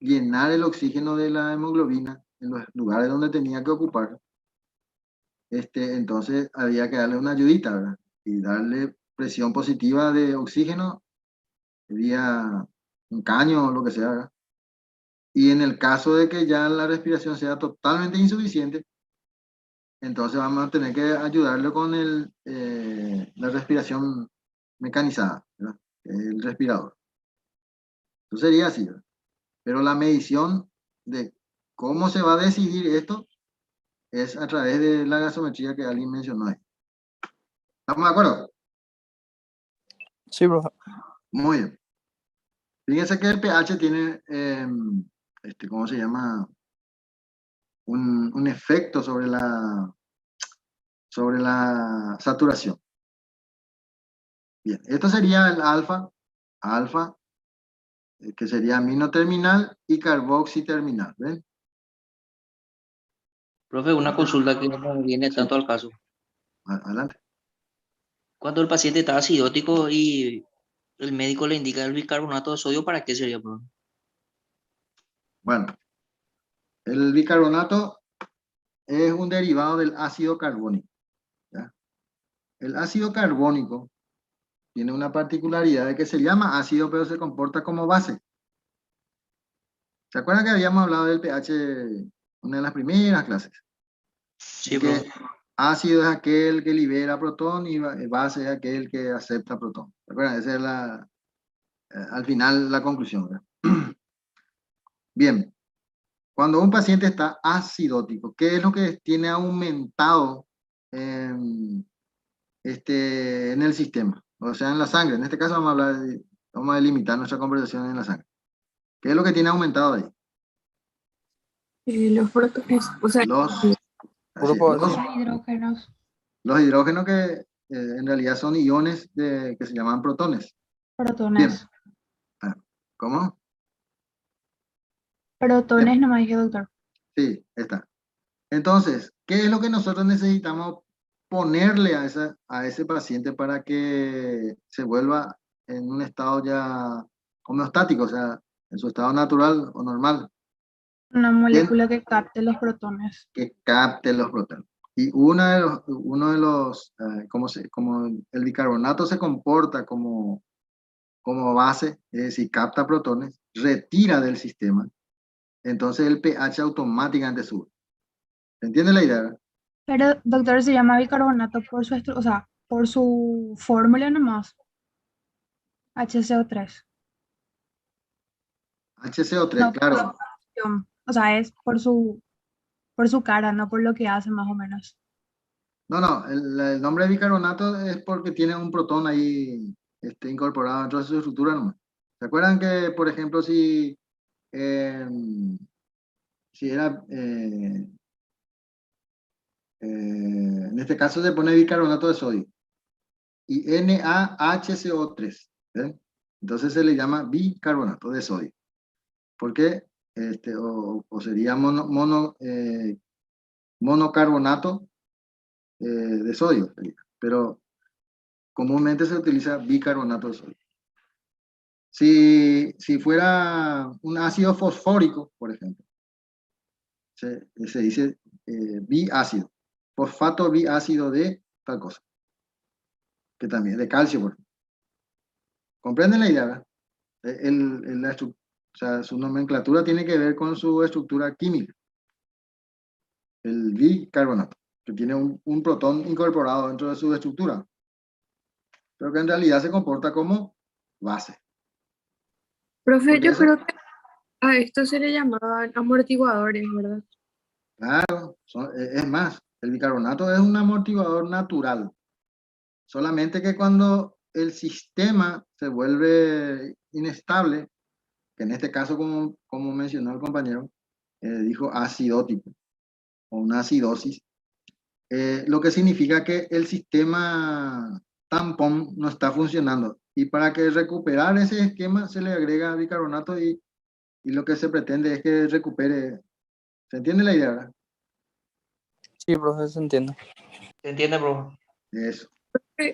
llenar el oxígeno de la hemoglobina en los lugares donde tenía que ocupar, entonces había que darle una ayudita, ¿verdad? Y darle presión positiva de oxígeno vía un caño o lo que sea, ¿verdad? Y en el caso de que ya la respiración sea totalmente insuficiente, entonces vamos a tener que ayudarlo con la respiración mecanizada, ¿verdad? El respirador. Eso sería así, ¿verdad? Pero la medición de cómo se va a decidir esto es a través de la gasometría que alguien mencionó ahí. ¿Estamos de acuerdo? Sí, profe. Muy bien. Fíjense que el pH tiene, ¿cómo se llama? Un efecto sobre la saturación. Bien, esto sería el alfa, que sería amino terminal y carboxi terminal, ¿ven? Profe, una consulta que no viene tanto al caso. Adelante. Cuando el paciente está acidótico y el médico le indica el bicarbonato de sodio, ¿para qué sería, profe? Bueno, el bicarbonato es un derivado del ácido carbónico, ¿ya? El ácido carbónico tiene una particularidad de que se llama ácido, pero se comporta como base. ¿Se acuerdan que habíamos hablado del pH en una de las primeras clases? Sí, Que profe. ácido es aquel que libera protón y base es aquel que acepta protón. ¿Se acuerdan? Esa es al final la conclusión, ¿verdad? Bien, cuando un paciente está acidótico, ¿qué es lo que tiene aumentado en, en el sistema? O sea, en la sangre. En este caso vamos a delimitar nuestra conversación en la sangre. ¿Qué es lo que tiene aumentado ahí? Los protones, o sea, Los, así es, Grupo los, hidrógenos. los hidrógenos que en realidad son iones que se llaman protones. Bien. Protones. ¿Cómo? Protones Bien. nomás dije, doctor. Sí, está. Entonces, ¿qué es lo que nosotros necesitamos ponerle a ese paciente para que se vuelva en un estado ya homeostático, o sea, en su estado natural o normal, Una molécula que capte los protones. que capte los protones? Y uno de los como el bicarbonato se comporta como base, es decir, capta protones, retira del sistema, entonces el pH automáticamente sube. ¿Se entiende la idea, verdad? Pero, doctor, se llama bicarbonato por su, o sea, por su fórmula nomás. HCO3. HCO3, No por su claro. función. O sea, es por su cara, no por lo que hace más o menos. No, el nombre de bicarbonato es porque tiene un protón ahí incorporado dentro de su estructura nomás. ¿Se acuerdan que, por ejemplo, eh, si era, en este caso se pone bicarbonato de sodio y NaHCO3, ¿ven? Entonces se le llama bicarbonato de sodio. Porque, o sería monocarbonato de sodio, sería. Pero comúnmente se utiliza bicarbonato de sodio. Si fuera un ácido fosfórico, por ejemplo, se dice biácido, fosfato biácido de tal cosa, que también de calcio, por ejemplo. ¿Comprenden la idea, verdad? O sea, su nomenclatura tiene que ver con su estructura química, el bicarbonato, que tiene un protón incorporado dentro de su estructura, pero que en realidad se comporta como base. Profe, Porque yo eso, creo que a esto se le llamaban amortiguadores, ¿verdad? claro, es más, el bicarbonato es un amortiguador natural, solamente que cuando el sistema se vuelve inestable, que en este caso, como mencionó el compañero, dijo acidótico o una acidosis, lo que significa que el sistema tampón no está funcionando. Y para que recuperar ese esquema se le agrega bicarbonato y lo que se pretende es que recupere. ¿Se entiende la idea, verdad? Sí, profe, se entiende. ¿Se entiende, profe? Eso.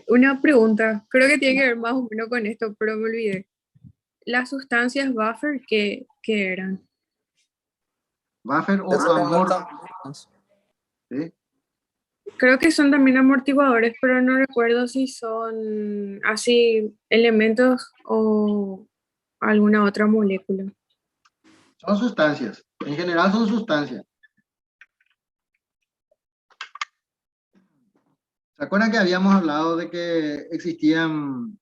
Una pregunta, creo que tiene que ver más o menos con esto, pero me olvidé. ¿Las sustancias buffer qué eran? Buffer o Eso amor, también. ¿sí? Creo que son también amortiguadores, pero no recuerdo si son así elementos o alguna otra molécula. Son sustancias. En general son sustancias. ¿Se acuerdan que habíamos hablado de que existían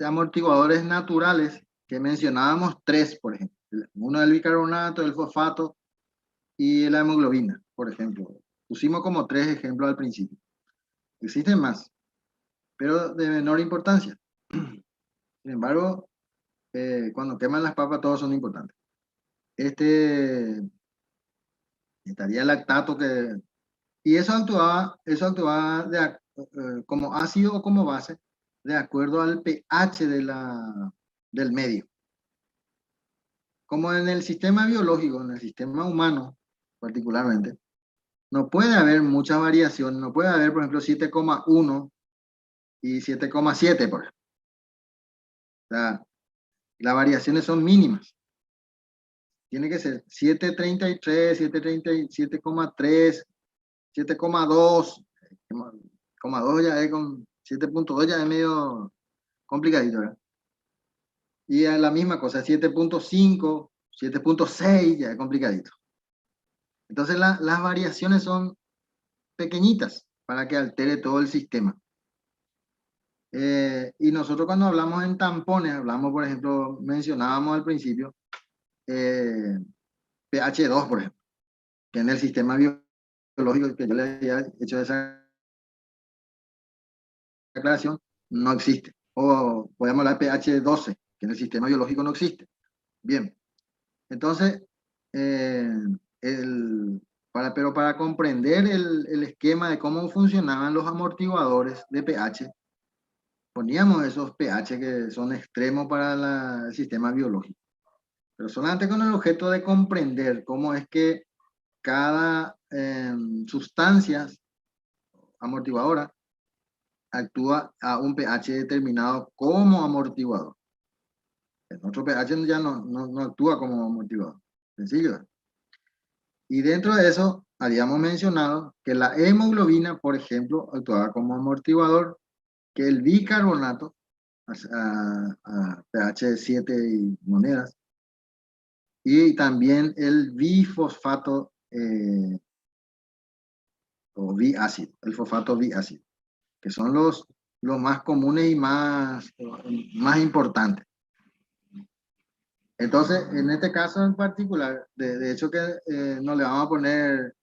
amortiguadores naturales que mencionábamos tres, por ejemplo? Uno del bicarbonato, el fosfato y la hemoglobina, por ejemplo. Pusimos como tres ejemplos al principio. Existen más, pero de menor importancia. Sin embargo, cuando queman las papas todos son importantes. Estaría el lactato y eso actuaba como ácido o como base de acuerdo al pH del medio. Como en el sistema biológico, en el sistema humano particularmente, no puede haber mucha variación, no puede haber, por ejemplo, 7,1 y 7,7, por ejemplo. O sea, las variaciones son mínimas. Tiene que ser 7,33, 7,3, 7,2, 7,2 ya es con 7,2 ya es medio complicadito, ¿verdad? Y a la misma cosa, 7,5, 7,6 ya es complicadito. Entonces las variaciones son pequeñitas para que altere todo el sistema. Y nosotros cuando hablamos en tampones, hablamos, por ejemplo, mencionábamos al principio pH 2, por ejemplo, que en el sistema biológico que yo le había hecho esa aclaración, no existe. O podemos hablar de pH 12, que en el sistema biológico no existe. Bien, entonces, pero para comprender el esquema de cómo funcionaban los amortiguadores de pH, poníamos esos pH que son extremos para el sistema biológico. Pero solamente con el objeto de comprender cómo es que cada sustancia amortiguadora actúa a un pH determinado como amortiguador. En otro pH ya no actúa como amortiguador. Sencillo. Y dentro de eso, habíamos mencionado que la hemoglobina, por ejemplo, actuaba como amortiguador, que el bicarbonato, a pH 7 y monedas, y también el bifosfato o biácido, el fosfato biácido, que son los más comunes y más importantes. Entonces, en este caso en particular, de hecho que no le vamos a poner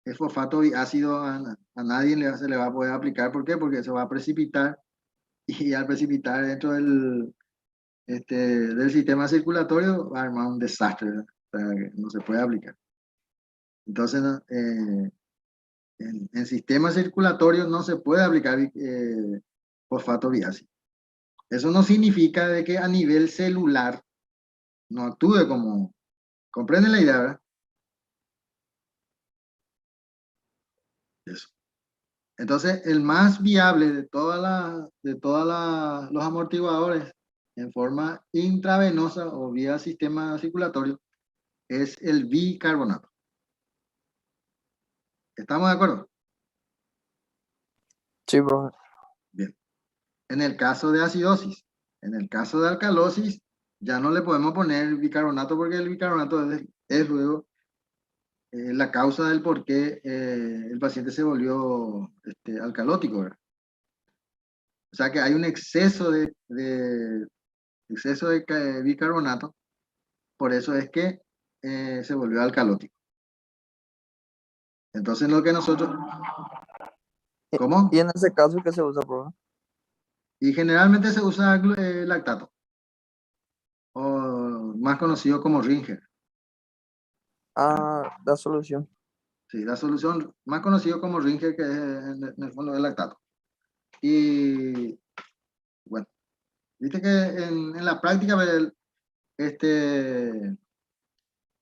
el fosfato biácido a nadie se le va a poder aplicar. ¿Por qué? Porque se va a precipitar y al precipitar dentro del sistema circulatorio va a armar un desastre, ¿verdad? O sea, que no se puede aplicar. Entonces, en sistema circulatorio no se puede aplicar fosfato biácido. Eso no significa de que a nivel celular no actúe como... ¿Comprenden la idea, verdad? Eso. Entonces, el más viable de todos los amortiguadores en forma intravenosa o vía sistema circulatorio es el bicarbonato. ¿Estamos de acuerdo? Sí, profe. Bien. En el caso de acidosis, en el caso de alcalosis, ya no le podemos poner bicarbonato porque el bicarbonato es luego la causa del por qué el paciente se volvió alcalótico, ¿verdad? O sea que hay un exceso de bicarbonato, por eso es que se volvió alcalótico. Entonces lo que nosotros... ¿Cómo? ¿Y en ese caso qué se usa, profe? Y generalmente se usa lactato, o más conocido como Ringer. Ah, la solución. Sí, la solución más conocido como Ringer, que es en el fondo el lactato. Y bueno, viste que en la práctica,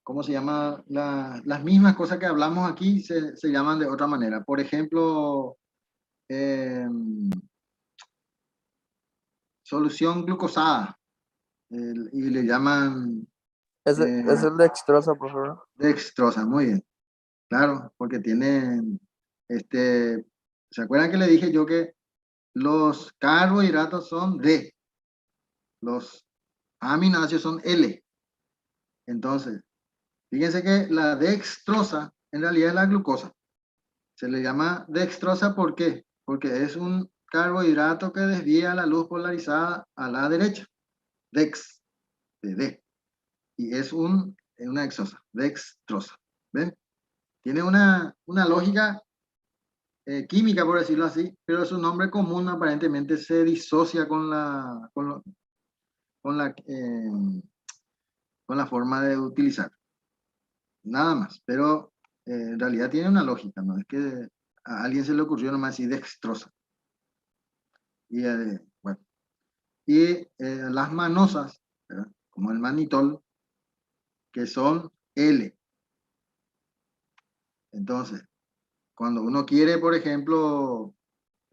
¿cómo se llama? Las mismas cosas que hablamos aquí se llaman de otra manera. Por ejemplo, solución glucosada, y le llaman Es el dextrosa, profesor. Dextrosa, muy bien. Claro, porque tienen, ¿se acuerdan que le dije yo que los carbohidratos son D, los aminoácidos son L? Entonces, fíjense que la dextrosa en realidad es la glucosa. Se le llama dextrosa, ¿por qué? Porque es un carbohidrato que desvía la luz polarizada a la derecha. Dex, de D. Y es una exosa, dextrosa. ¿Ven? Tiene una lógica química, por decirlo así, pero su nombre común aparentemente se disocia con la forma de utilizar. Nada más, pero en realidad tiene una lógica, no es que a alguien se le ocurrió nomás así dextrosa. Y bueno, y las manosas, ¿verdad? Como el manitol, que son L. Entonces, cuando uno quiere, por ejemplo,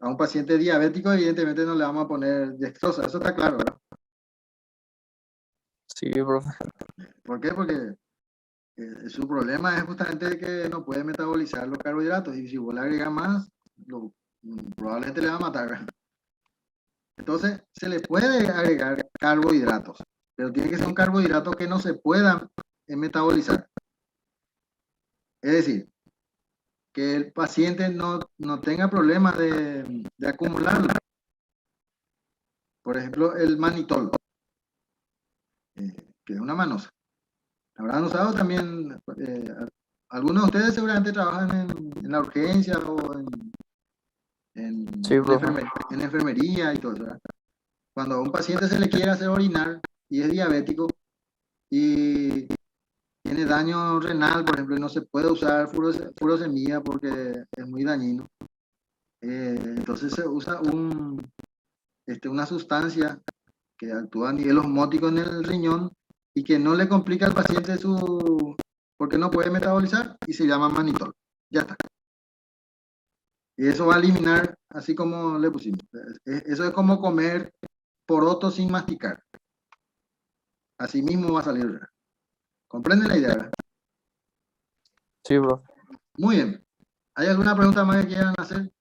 a un paciente diabético, evidentemente no le vamos a poner dextrosa, eso está claro, ¿verdad? Sí, profe. ¿Por qué? Porque su problema es justamente que no puede metabolizar los carbohidratos, y si vos le agregas más, probablemente le va a matar, ¿verdad? Entonces, se le puede agregar carbohidratos, pero tiene que ser un carbohidrato que no se pueda metabolizar. Es decir, que el paciente no tenga problemas de acumularlo. Por ejemplo, el manitol, que es una manosa. Habrán usado también, algunos de ustedes seguramente trabajan en la urgencia o Sí, profe. en enfermería y todo eso, ¿verdad? Cuando a un paciente se le quiere hacer orinar y es diabético y tiene daño renal, por ejemplo, y no se puede usar furosemida porque es muy dañino, entonces se usa una sustancia que actúa a nivel osmótico en el riñón y que no le complica al paciente porque no puede metabolizar, y se llama manitol. Ya está. Y eso va a eliminar, así como le pusimos. Eso es como comer poroto sin masticar. Así mismo va a salir. ¿Comprenden la idea, verdad? Sí, profe. Muy bien. ¿Hay alguna pregunta más que quieran hacer?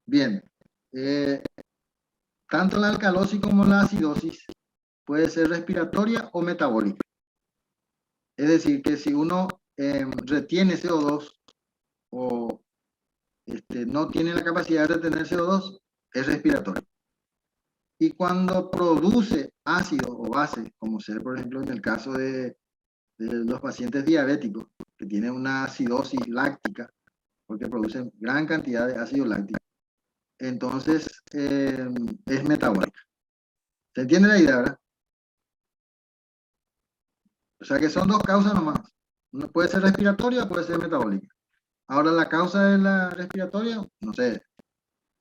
Bien. Tanto la alcalosis como la acidosis puede ser respiratoria o metabólica. Es decir, que si uno retiene CO2 o no tiene la capacidad de retener CO2, es respiratorio. Y cuando produce ácido o base, como ser, por ejemplo, en el caso de los pacientes diabéticos, que tienen una acidosis láctica, porque producen gran cantidad de ácido láctico, entonces es metabólica. ¿Se entiende la idea, verdad? O sea que son dos causas nomás. Uno puede ser respiratoria o puede ser metabólica. Ahora la causa de la respiratoria, no sé,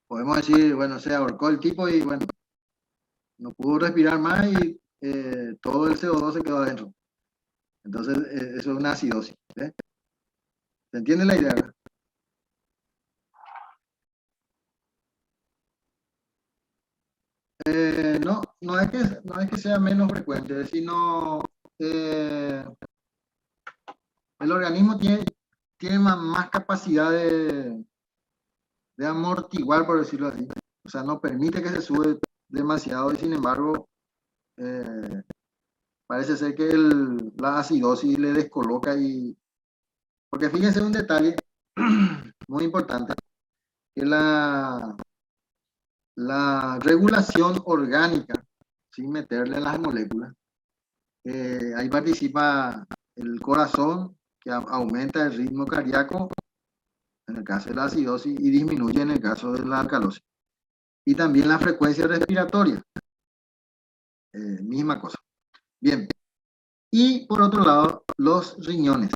podemos decir, bueno, se ahorcó el tipo y bueno, no pudo respirar más y todo el CO2 se quedó adentro. Entonces, eso es una acidosis. ¿Se entiende la idea, verdad? No es que sea menos frecuente, sino el organismo tiene más capacidad de amortiguar, por decirlo así. O sea, no permite que se sube demasiado y sin embargo parece ser que la acidosis le descoloca porque fíjense un detalle muy importante, que la regulación orgánica, sin meterle las moléculas, ahí participa el corazón, que aumenta el ritmo cardíaco en el caso de la acidosis y disminuye en el caso de la alcalosis. Y también la frecuencia respiratoria, misma cosa. Bien, y por otro lado, los riñones.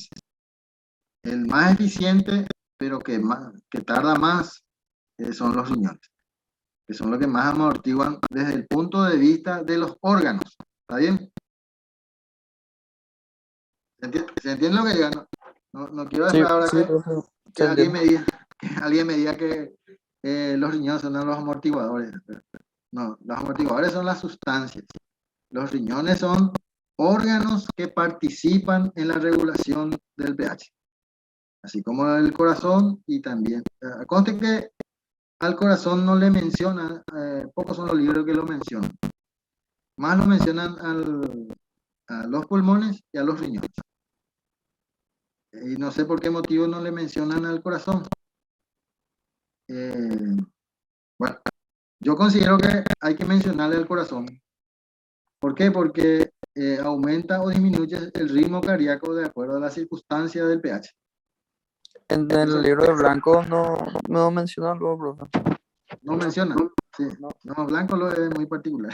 El más eficiente, pero que tarda más, son los riñones, que son los que más amortiguan desde el punto de vista de los órganos. ¿Está bien? ¿Se entiende lo que diga? No quiero decir ahora sí, profe. que alguien me diga que los riñones son los amortiguadores. No, los amortiguadores son las sustancias. Los riñones son órganos que participan en la regulación del pH. Así como el corazón y también. Conste que al corazón no le mencionan, pocos son los libros que lo mencionan. Más lo mencionan a los pulmones y a los riñones. Y no sé por qué motivo no le mencionan al corazón. Bueno, yo considero que hay que mencionarle al corazón. ¿Por qué? Porque aumenta o disminuye el ritmo cardíaco de acuerdo a la circunstancia del pH. En el libro de Blanco no menciona algo, profe. No menciona. Sí, no, Blanco lo es muy particular.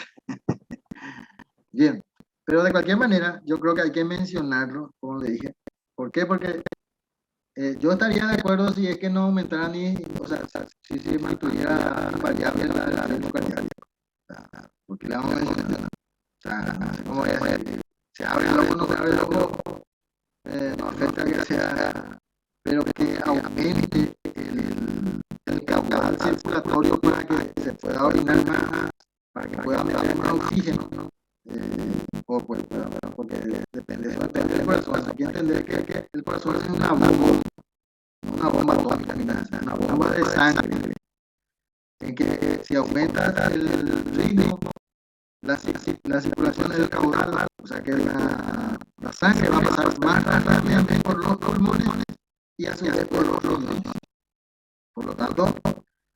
Bien, pero de cualquier manera, yo creo que hay que mencionarlo, como le dije. ¿Por qué? Porque yo estaría de acuerdo si es que no aumentara o sea, si se mantuviera invariable la ritmo cardíaco. Porque le vamos a mencionar. O sea, no sé cómo voy a decir. Se abre el ojo, no se abre el ojo, no afecta que sea, pero que aumente el caudal circulatorio para que se pueda orinar más, para que pueda meter más oxígeno, ¿no? Porque depende del corazón. Hay que entender que el corazón es una bomba atómica, una bomba de sangre, en que si aumenta el ritmo, la circulación del caudal, o sea que la sangre va a pasar más rápidamente por los pulmones y a su vez por los riñones. Por lo tanto,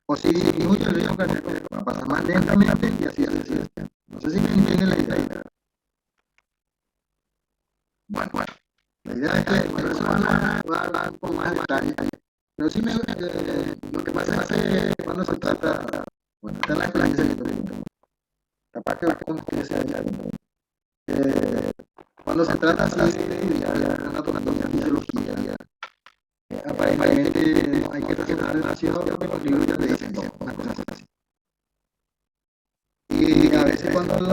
o si disminuye el ritmo cardíaco, va a pasar más lentamente y así. No sé si me entiende la idea. Bueno, la idea es que por eso va a hablar un poco más de detalle. Pero sí lo que pasa es que cuando se trata, bueno, esta es la experiencia que tengo. Capaz que cuando se trata así de anatomía, fisiología, aparentemente no hay que respetar demasiado porque los libros ya te dicen todo, una cosa así. Y a veces cuando en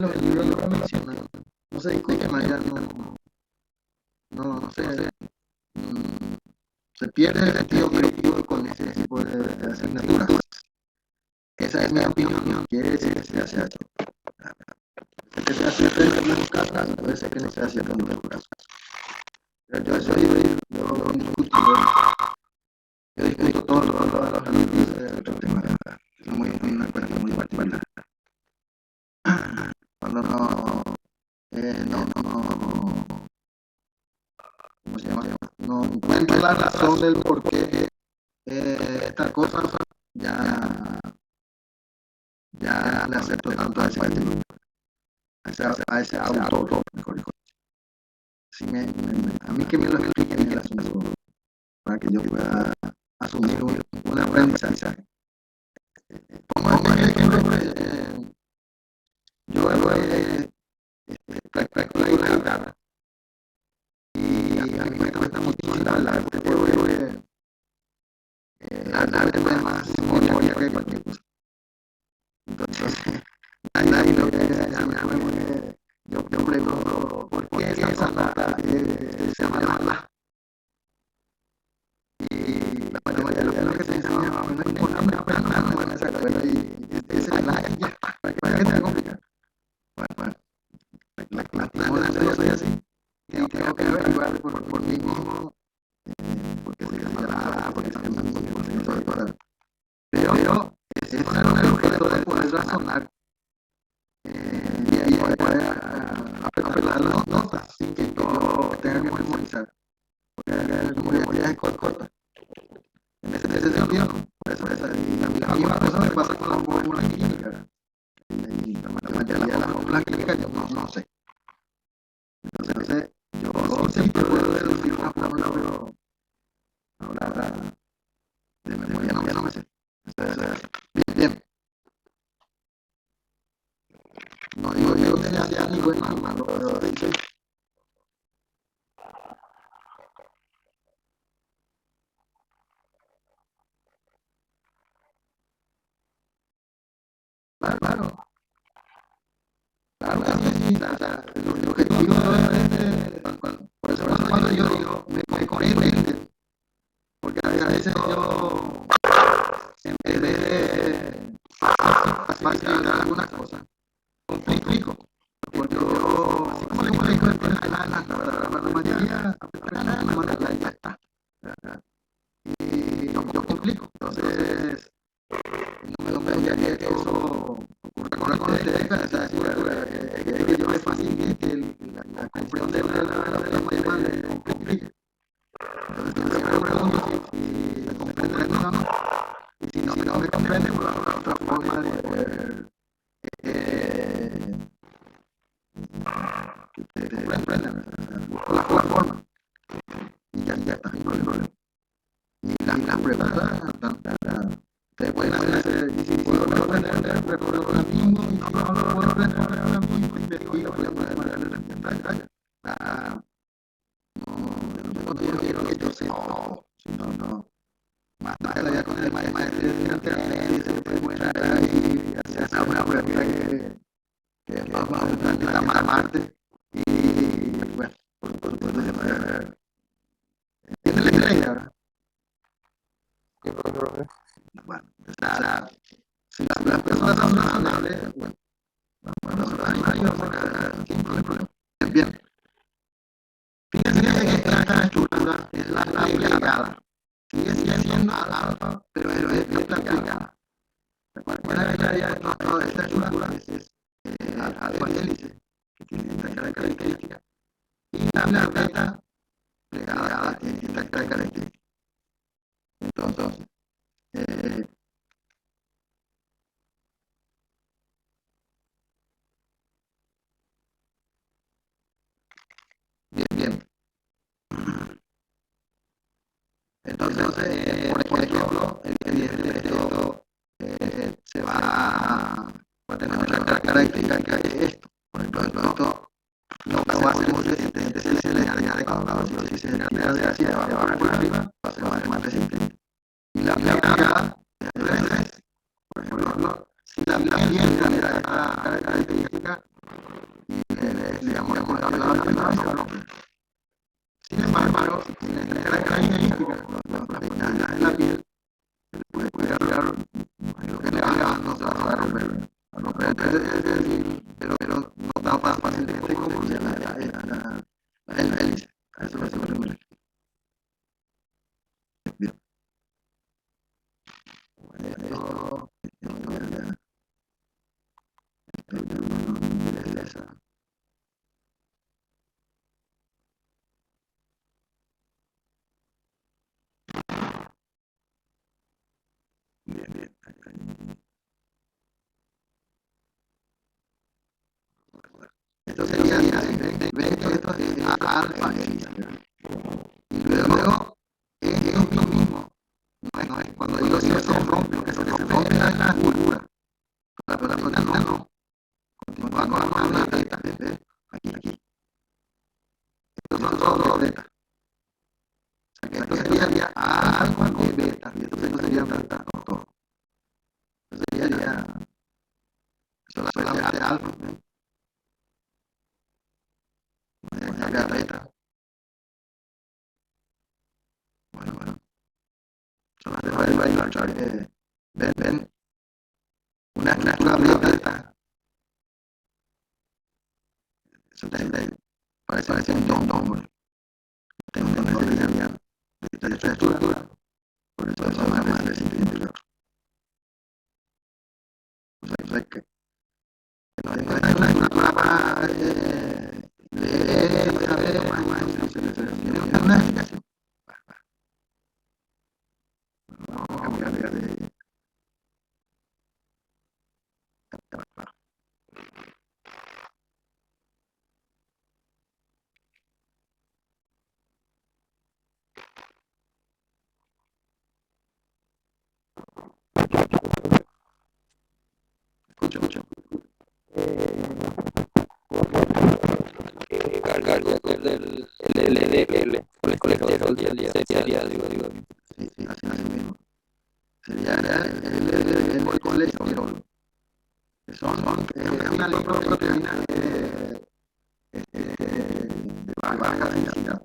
los libros lo mencionan, no se discute más, ya no sé, se pierde el sentido crítico con ese tipo de asignaturas. Esa es mi opinión, quiere decir que se hace así. Que se hace en algunos casos, puede ser que no se hace en otros casos. Pero yo discuto todos los análisis de otros temas. Es una cuestión muy particular. Cuando ¿cómo se llama? No encuentro la razón del por qué estas cosas ya le acepto tanto a ese autor, mejor dicho. A mí que me lo expliquen el asunto para que yo pueda asumir un aprendizaje. Como ejemplo, yo practico la guitarra y a mí me cuesta muchísimo hablar, porque hablar es más memoria que cualquier cosa. Entonces, nadie lo que enseñarme porque yo pregunto por qué esa nota se llama la. Y la mayoría de lo que se enseña no es importante aprender en esa escuela y ese es la y ya está, ¿para qué te va a complicar? Bueno, la soy así y tengo que averiguar por mí mismo porque se llama la, porque se llama la. Pero ese es el objeto de poder razonar y ahí poder apretar las notas sin que yo tenga que memorizar. Porque la memoria es corta. En ese sentido, no. Por eso la misma cosa me pasa con la fórmula química. Y la matemática de la fórmula química yo no sé. Entonces, yo sí puedo deducir una fórmula, pero ahora de memoria no me sé. Bien. No digo yo que sea ni bueno ni malo, pero dice. Claro que sí, el objetivo es, por eso cuando yo digo, me comprenden, porque a veces yo, en vez de facilitar la mayoría apenas mandarla y ya está. Y yo complico. Entonces, no me gustaría que eso ocurra con ustedes, que yo le facilite la comprensión de la materia, le complique. Entonces, siempre me pregunto si se comprende o no. Y si no me comprende, pues otra forma de poder que te comprendan, busco la forma y ya está, no hay problema. Y las preguntas te pueden hacer, y si puedo responder, respondo ahora mismo, y si no lo puedo responder ahora mismo, investigo de manera de responder. No quiero que yo sepa todo, sino más tarde ya con el maestro de internet, se puede mostrar ahí y hacer una pregunta que vamos a un planeta Marte. Y bueno, por supuesto, tiene la idea, ¿verdad? Bueno, o sea, si las personas son razonables, bueno, ahí vamos a sin problema. Bien, fíjense que esta estructura es la aplicada. Sigue siendo alfa, pero es la aplicada. Recuerda que la idea de toda esta estructura es alfa hélice, que tiene esta característica. Y la beta plegada tiene esta característica. Entonces, bien. Entonces, por ejemplo, el que viene de esto se va a tener la característica que esto. Por ejemplo, esto no va a ser muy resistente, se le añade calor, si se le añade hacia abajo por arriba, va a ser más resistente. Y la plegada es al revés. Por ejemplo, si la piel tiene esta característica, y le llamamos la sin embargo, si tiene esta característica, las pestañas en la piel, puede cuidar lo que le haga, no se va a romper. Es decir, pero no tan fácilmente como la hélice. A eso se refiere. Bien. Esto es esa. Bien. Esto sería, ven que esto es alfa hélice. Y luego, esto mismo, no es cuando digo si se rompe, que se rompe es la curva. La persona no continúa con una beta, ¿ves? Aquí. Estos son dos betas. O sea que esto sería alfa y beta, y esto sería beta, no todo. Esto sería solamente alfa, ¿ves? Acá beta. Bueno. Solamente va a ilustrar que ven una estructura beta. Eso parece un nombre. Tengo un nombre de esta estructura. Por eso es más resistente que otro. O sea que no es una estructura para leer, saber, más, tiene una explicación. Vamos a cambiar de escucha. Cargar del LDL, el colesterol sería, digo. Sí, así mismo. Sería el colesterol. Son una lipoproteína de baja densidad.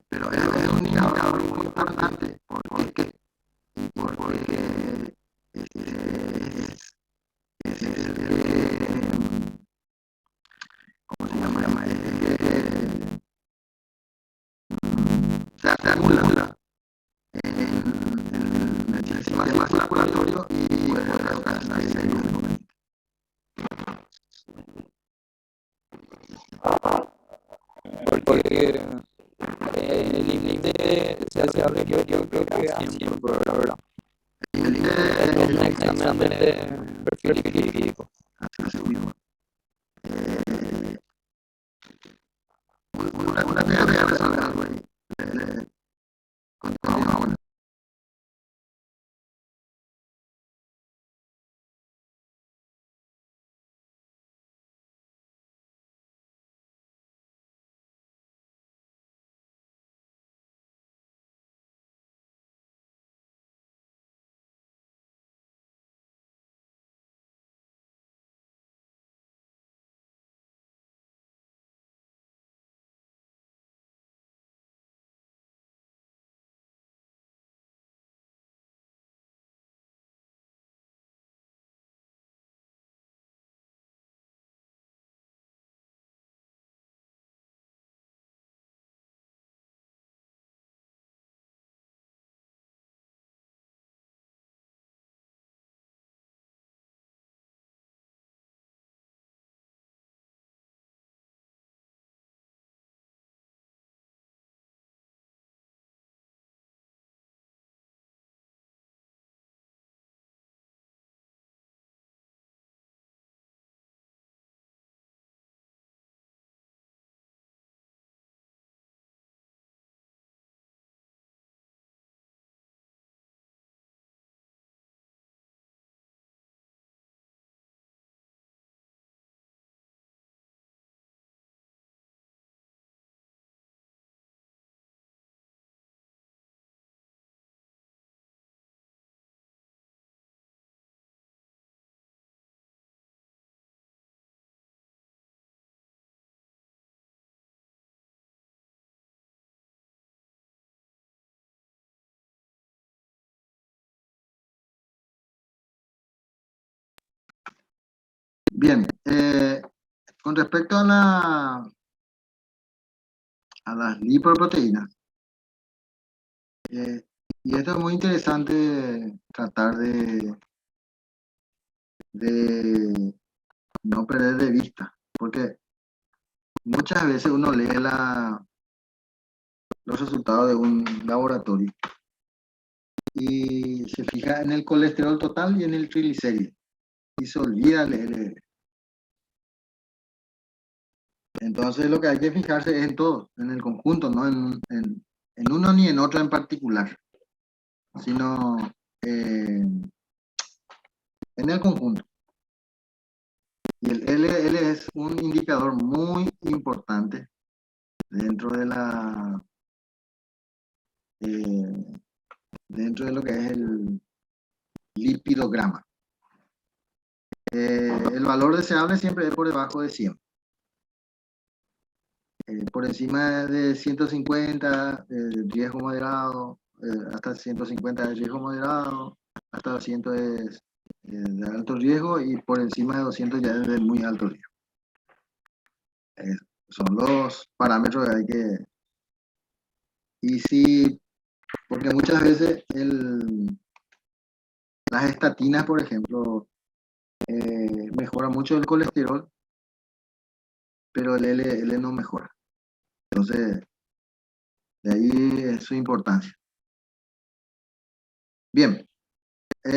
Pero es un indicador muy importante. ¿Por qué? Porque es el que, porque el límite se hace yo creo que a 100 por hora, ¿verdad? El límite Es es un examen de perfil físico. así mismo. Una que había resolver algo ahí. Continuamos ahora. Bien, con respecto a las lipoproteínas, y esto es muy interesante tratar de no perder de vista, porque muchas veces uno lee los resultados de un laboratorio y se fija en el colesterol total y en el triglicérido y se olvida leer. Entonces lo que hay que fijarse es en todo, en el conjunto, no en uno ni en otro en particular, sino en el conjunto. Y el LDL es un indicador muy importante dentro de dentro de lo que es el lipidograma. El valor deseable siempre es por debajo de 100. Por encima de 150 de riesgo moderado, hasta 150 de riesgo moderado, hasta 200 es de alto riesgo y por encima de 200 ya es de muy alto riesgo. Son los parámetros que hay que... Y si, porque muchas veces las estatinas, por ejemplo, mejoran mucho el colesterol, pero el LDL no mejora. Entonces, de ahí es su importancia. Bien,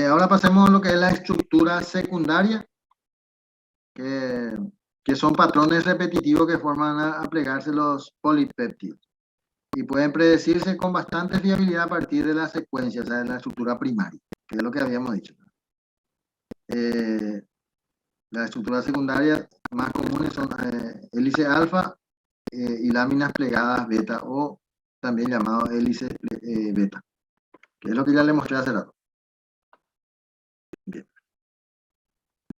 ahora pasemos a lo que es la estructura secundaria, que son patrones repetitivos que forman a plegarse los polipéptidos y pueden predecirse con bastante fiabilidad a partir de la secuencia, o sea, de la estructura primaria, que es lo que habíamos dicho. Las estructuras secundarias más comunes son hélice alfa y láminas plegadas beta, o también llamado hélice beta, que es lo que ya le mostré hace rato. Bien.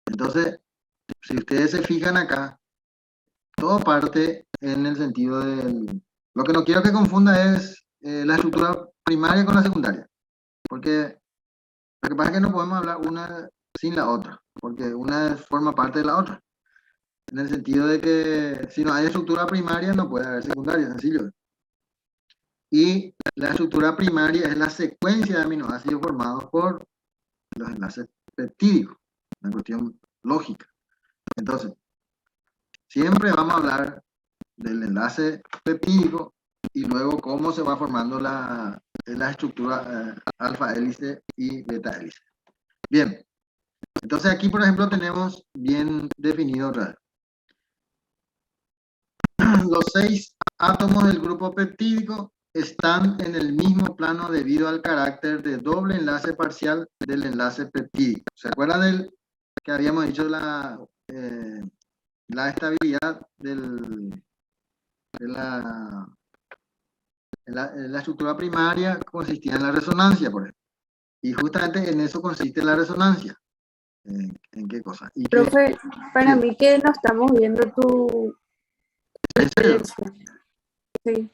Entonces, si ustedes se fijan acá, todo parte en el sentido del... Lo que no quiero que confunda es la estructura primaria con la secundaria, porque lo que pasa es que no podemos hablar una sin la otra, porque una forma parte de la otra. En el sentido de que si no hay estructura primaria no puede haber secundaria, sencillo. Y la estructura primaria es la secuencia de aminoácidos formados por los enlaces peptídicos, una cuestión lógica. Entonces, siempre vamos a hablar del enlace peptídico y luego cómo se va formando la estructura alfa hélice y beta hélice. Bien, entonces aquí por ejemplo tenemos bien definido otra vez. Los 6 átomos del grupo peptídico están en el mismo plano debido al carácter de doble enlace parcial del enlace peptídico. ¿Se acuerdan del que habíamos dicho la estabilidad de la estructura primaria consistía en la resonancia, por ejemplo? Y justamente en eso consiste la resonancia. ¿En qué cosa? ¿Y Profe, para mí que no estamos viendo tu ¿En serio? proyección. Sí.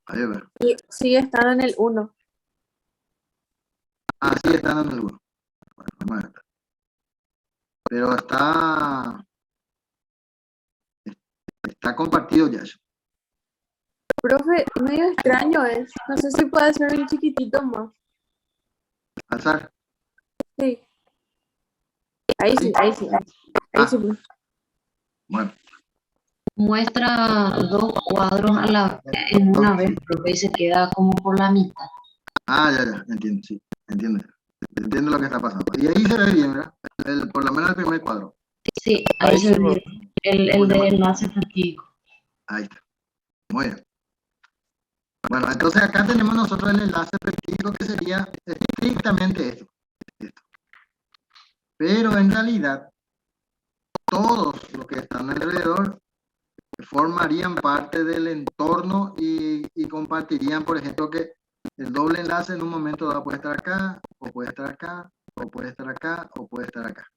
A ver. Y sigue estando en el 1. Ah, sí, está en el 1. Bueno, vamos a ver. Pero está compartido ya eso. Profe, medio extraño es. No sé si puede ser un chiquitito más. Alzar. Sí. Ahí sí, ahí sí. Ahí sí. Bueno. Muestra 2 cuadros en una vez, profe, y se queda como por la mitad. Ah, ya, entiendo, sí, entiendo. Entiendo lo que está pasando. Y ahí se ve bien, ¿verdad? Por lo menos el primer cuadro. Sí, ahí se ve el de enlace peptídico. Ahí está. Muy bien. Bueno, entonces acá tenemos nosotros el enlace peptídico que sería estrictamente esto. Pero en realidad, todos los que están alrededor formarían parte del entorno y compartirían, por ejemplo, que el doble enlace en un momento dado puede estar acá, o puede estar acá, o puede estar acá, o puede estar acá.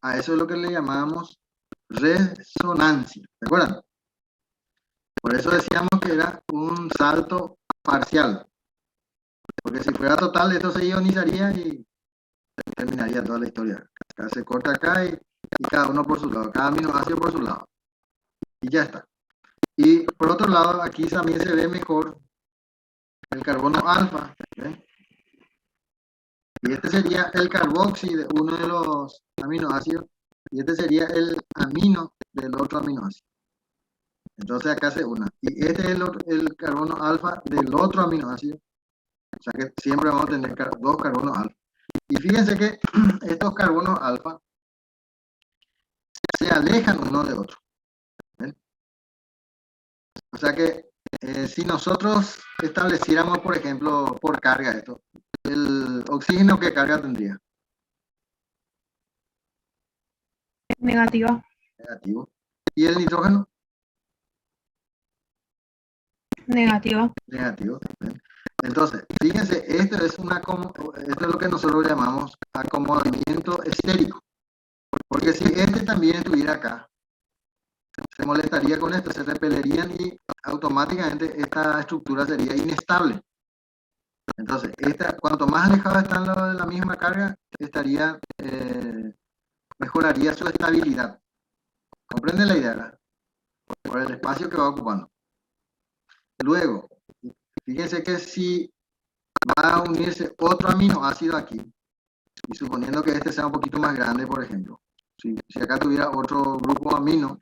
A eso es lo que le llamamos resonancia. ¿Se acuerdan? Por eso decíamos que era un salto parcial. Porque si fuera total, esto se ionizaría y terminaría toda la historia. Acá se corta acá y cada uno por su lado, cada aminoácido por su lado. Y ya está. Y por otro lado, aquí también se ve mejor el carbono alfa. ¿Ven? Y este sería el carboxi de uno de los aminoácidos. Y este sería el amino del otro aminoácido. Entonces acá se une. Y este es el carbono alfa del otro aminoácido. O sea que siempre vamos a tener 2 carbonos alfa. Y fíjense que estos carbonos alfa se alejan uno de otro. ¿Ven? O sea que si nosotros estableciéramos, por ejemplo, por carga esto, el oxígeno, ¿qué carga tendría? Negativa. Negativo. ¿Y el nitrógeno? Negativa. Negativo. ¿Ven? Entonces, fíjense, esto es lo que nosotros llamamos acomodamiento estérico. Porque si este también estuviera acá, se molestaría con esto, se repelerían y automáticamente esta estructura sería inestable. Entonces, cuanto más alejado están de la misma carga, mejoraría su estabilidad. ¿Comprende la idea? Por el espacio que va ocupando. Luego, fíjense que si va a unirse otro aminoácido aquí, y suponiendo que este sea un poquito más grande, por ejemplo, si acá tuviera otro grupo amino,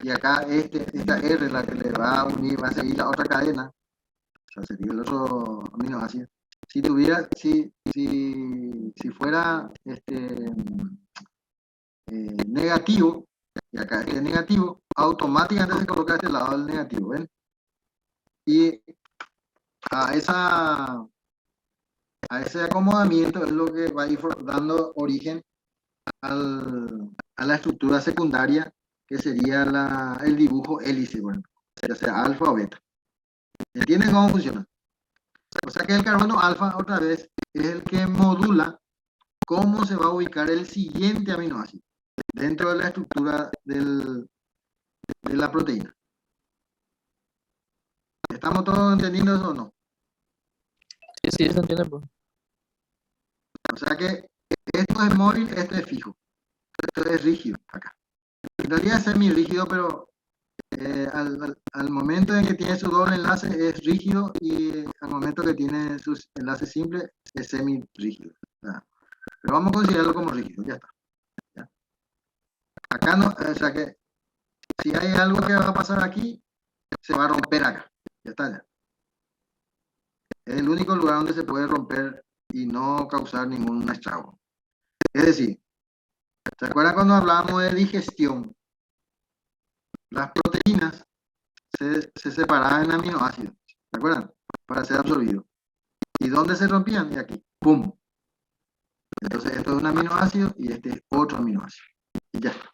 y acá esta R, la que le va a unir, va a seguir la otra cadena, o sea, sería el otro aminoácido. Si fuera negativo, y acá es negativo, automáticamente se coloca a este lado del negativo, ¿ven? Y a ese acomodamiento es lo que va a ir dando origen a la estructura secundaria, que sería el dibujo hélice, bueno, ya sea alfa o beta. ¿Entienden cómo funciona? O sea que el carbono alfa, otra vez, es el que modula cómo se va a ubicar el siguiente aminoácido dentro de la estructura de la proteína. ¿Estamos todos entendiendo eso o no? Sí, se entiende, pues. O sea que esto es móvil, esto es fijo. Esto es rígido acá. En realidad es semi-rígido, pero al momento en que tiene su doble enlace es rígido y al momento que tiene sus enlaces simples es semi-rígido. Pero vamos a considerarlo como rígido, ya está. ¿Ya? Acá no, o sea que si hay algo que va a pasar aquí, se va a romper acá. Ya está, ya. Es el único lugar donde se puede romper y no causar ningún estrago. Es decir, ¿se acuerdan cuando hablábamos de digestión? Las proteínas se separaban en aminoácidos, ¿se acuerdan? Para ser absorbidos. ¿Y dónde se rompían? Y aquí, ¡pum! Entonces esto es un aminoácido y este es otro aminoácido. Y ya está.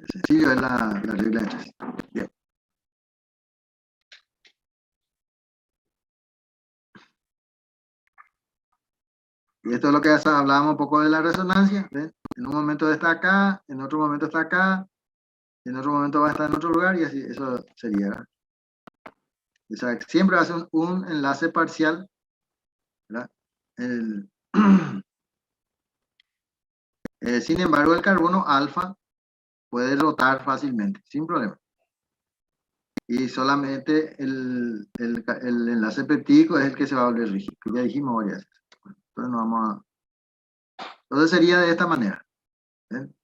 Sencillo es la regla de tres. Bien. Y esto es lo que hablábamos un poco de la resonancia. ¿Ven? En un momento está acá, en otro momento está acá, en otro momento va a estar en otro lugar y así, eso sería. ¿Verdad? O sea, siempre va a ser un enlace parcial. ¿Verdad? Sin embargo, el carbono alfa puede rotar fácilmente, sin problema. Y solamente el enlace peptídico es el que se va a volver rígido, que ya dijimos varias veces. Entonces, no vamos a... Entonces sería de esta manera. ¿Ven?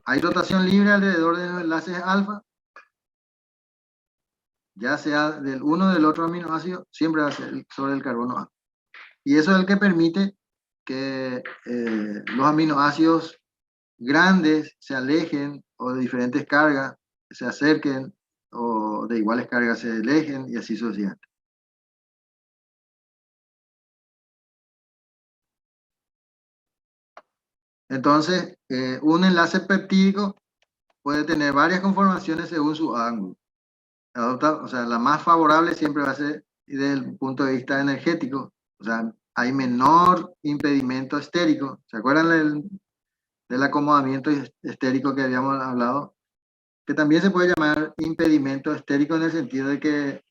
Hay rotación libre alrededor de los enlaces alfa, ya sea del uno o del otro aminoácido, siempre va a ser sobre el carbono alfa. Y eso es el que permite que los aminoácidos grandes se alejen o de diferentes cargas se acerquen o de iguales cargas se alejen y así sucesivamente. Entonces, un enlace peptídico puede tener varias conformaciones según su ángulo. O sea, la más favorable siempre va a ser desde el punto de vista energético. O sea, hay menor impedimento estérico. ¿Se acuerdan del acomodamiento estérico que habíamos hablado? Que también se puede llamar impedimento estérico en el sentido de que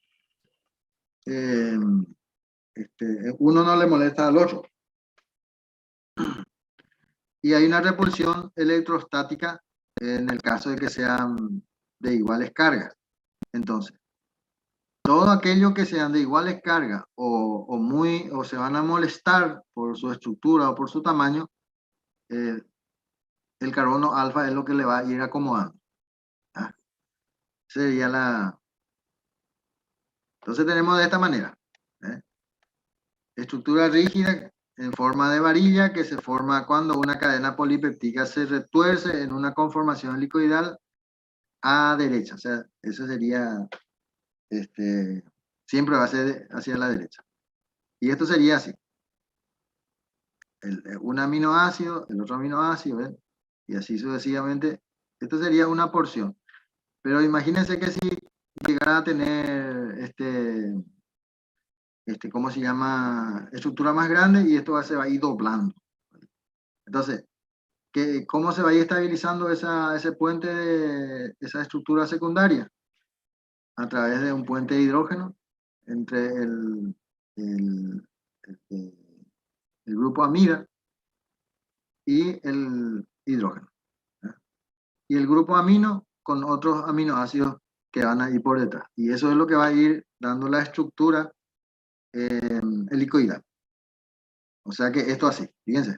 uno no le molesta al otro. Y hay una repulsión electrostática en el caso de que sean de iguales cargas. Entonces, todo aquello que sean de iguales cargas o se van a molestar por su estructura o por su tamaño, el carbono alfa es lo que le va a ir acomodando. ¿Ah? Sería la... Entonces tenemos de esta manera. Estructura rígida en forma de varilla que se forma cuando una cadena polipeptídica se retuerce en una conformación helicoidal a derecha. O sea, eso sería, siempre va a ser hacia la derecha. Y esto sería así. Un aminoácido, el otro aminoácido, ¿ven? Y así sucesivamente. Esto sería una porción. Pero imagínense que si llegara a tener ¿cómo se llama? Estructura más grande y esto se va a ir doblando. Entonces, ¿cómo se va a ir estabilizando ese puente de esa estructura secundaria? A través de un puente de hidrógeno entre el grupo amida y el hidrógeno. ¿Eh? Y el grupo amino con otros aminoácidos que van a ir por detrás. Y eso es lo que va a ir dando la estructura helicoidal. O sea que esto así, fíjense.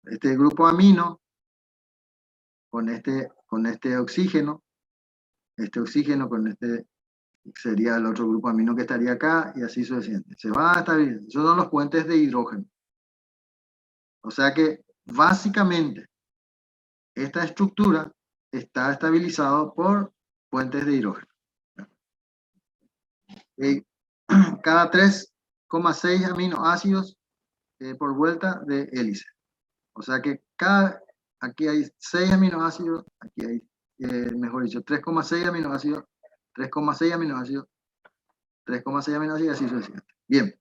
Este grupo amino con este oxígeno con este sería el otro grupo amino que estaría acá y así sucesivamente. Se va a estabilizar. Esos son los puentes de hidrógeno. O sea que básicamente esta estructura está estabilizado por puentes de hidrógeno. Cada 3,6 aminoácidos por vuelta de hélice. O sea que aquí hay 6 aminoácidos, aquí hay, mejor dicho, 3,6 aminoácidos, 3,6 aminoácidos, 3,6 aminoácidos y así sucesivamente. Bien.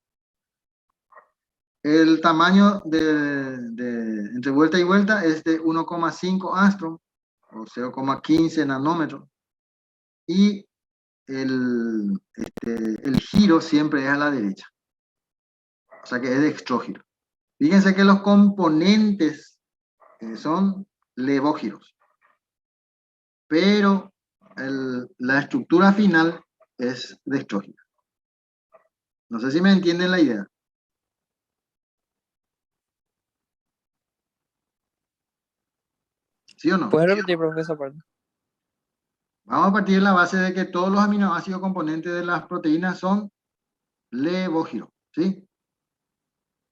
El tamaño entre vuelta y vuelta es de 1,5 angstrom o 0,15 nanómetros. Y el giro siempre es a la derecha. O sea que es de extrógiro. Fíjense que los componentes son levógiros. Pero la estructura final es dextrógira. No sé si me entienden la idea. ¿Sí o no? ¿Puedes repetir, profe, esa parte? Vamos a partir de la base de que todos los aminoácidos componentes de las proteínas son levógiros, ¿sí?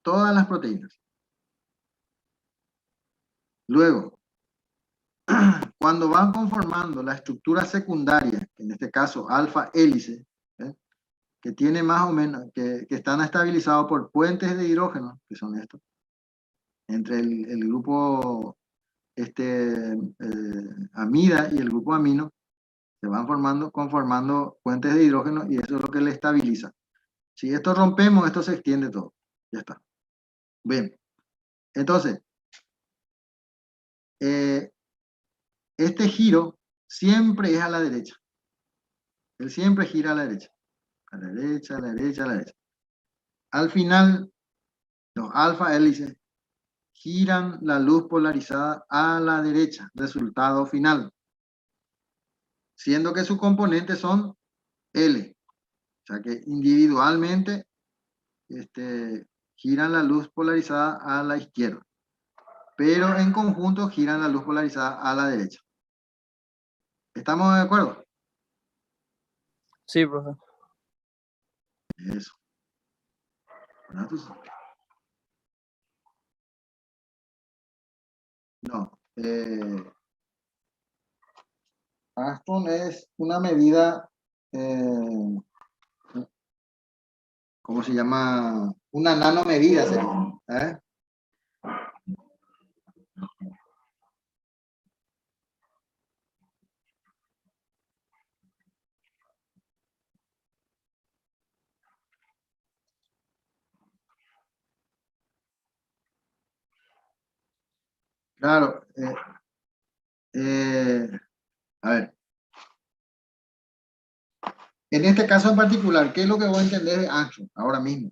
Todas las proteínas. Luego, cuando van conformando la estructura secundaria, en este caso alfa hélice, ¿eh? Que tiene más o menos, que están estabilizados por puentes de hidrógeno, que son estos, entre el grupo amida y el grupo amino, se van conformando puentes de hidrógeno y eso es lo que le estabiliza. Si esto rompemos, esto se extiende todo. Ya está. Bien. Entonces, este giro siempre es a la derecha. Él siempre gira a la derecha. A la derecha, a la derecha, a la derecha. Al final, los alfa hélices giran la luz polarizada a la derecha. Resultado final. Siendo que sus componentes son L. O sea que individualmente giran la luz polarizada a la izquierda. Pero en conjunto giran la luz polarizada a la derecha. ¿Estamos de acuerdo? Sí, profe. Eso. No. Armstrong es una medida, ¿cómo se llama? Una nanomedida sería, ¿eh? Claro. A ver. En este caso en particular, ¿qué es lo que voy a entender de Armstrong ahora mismo?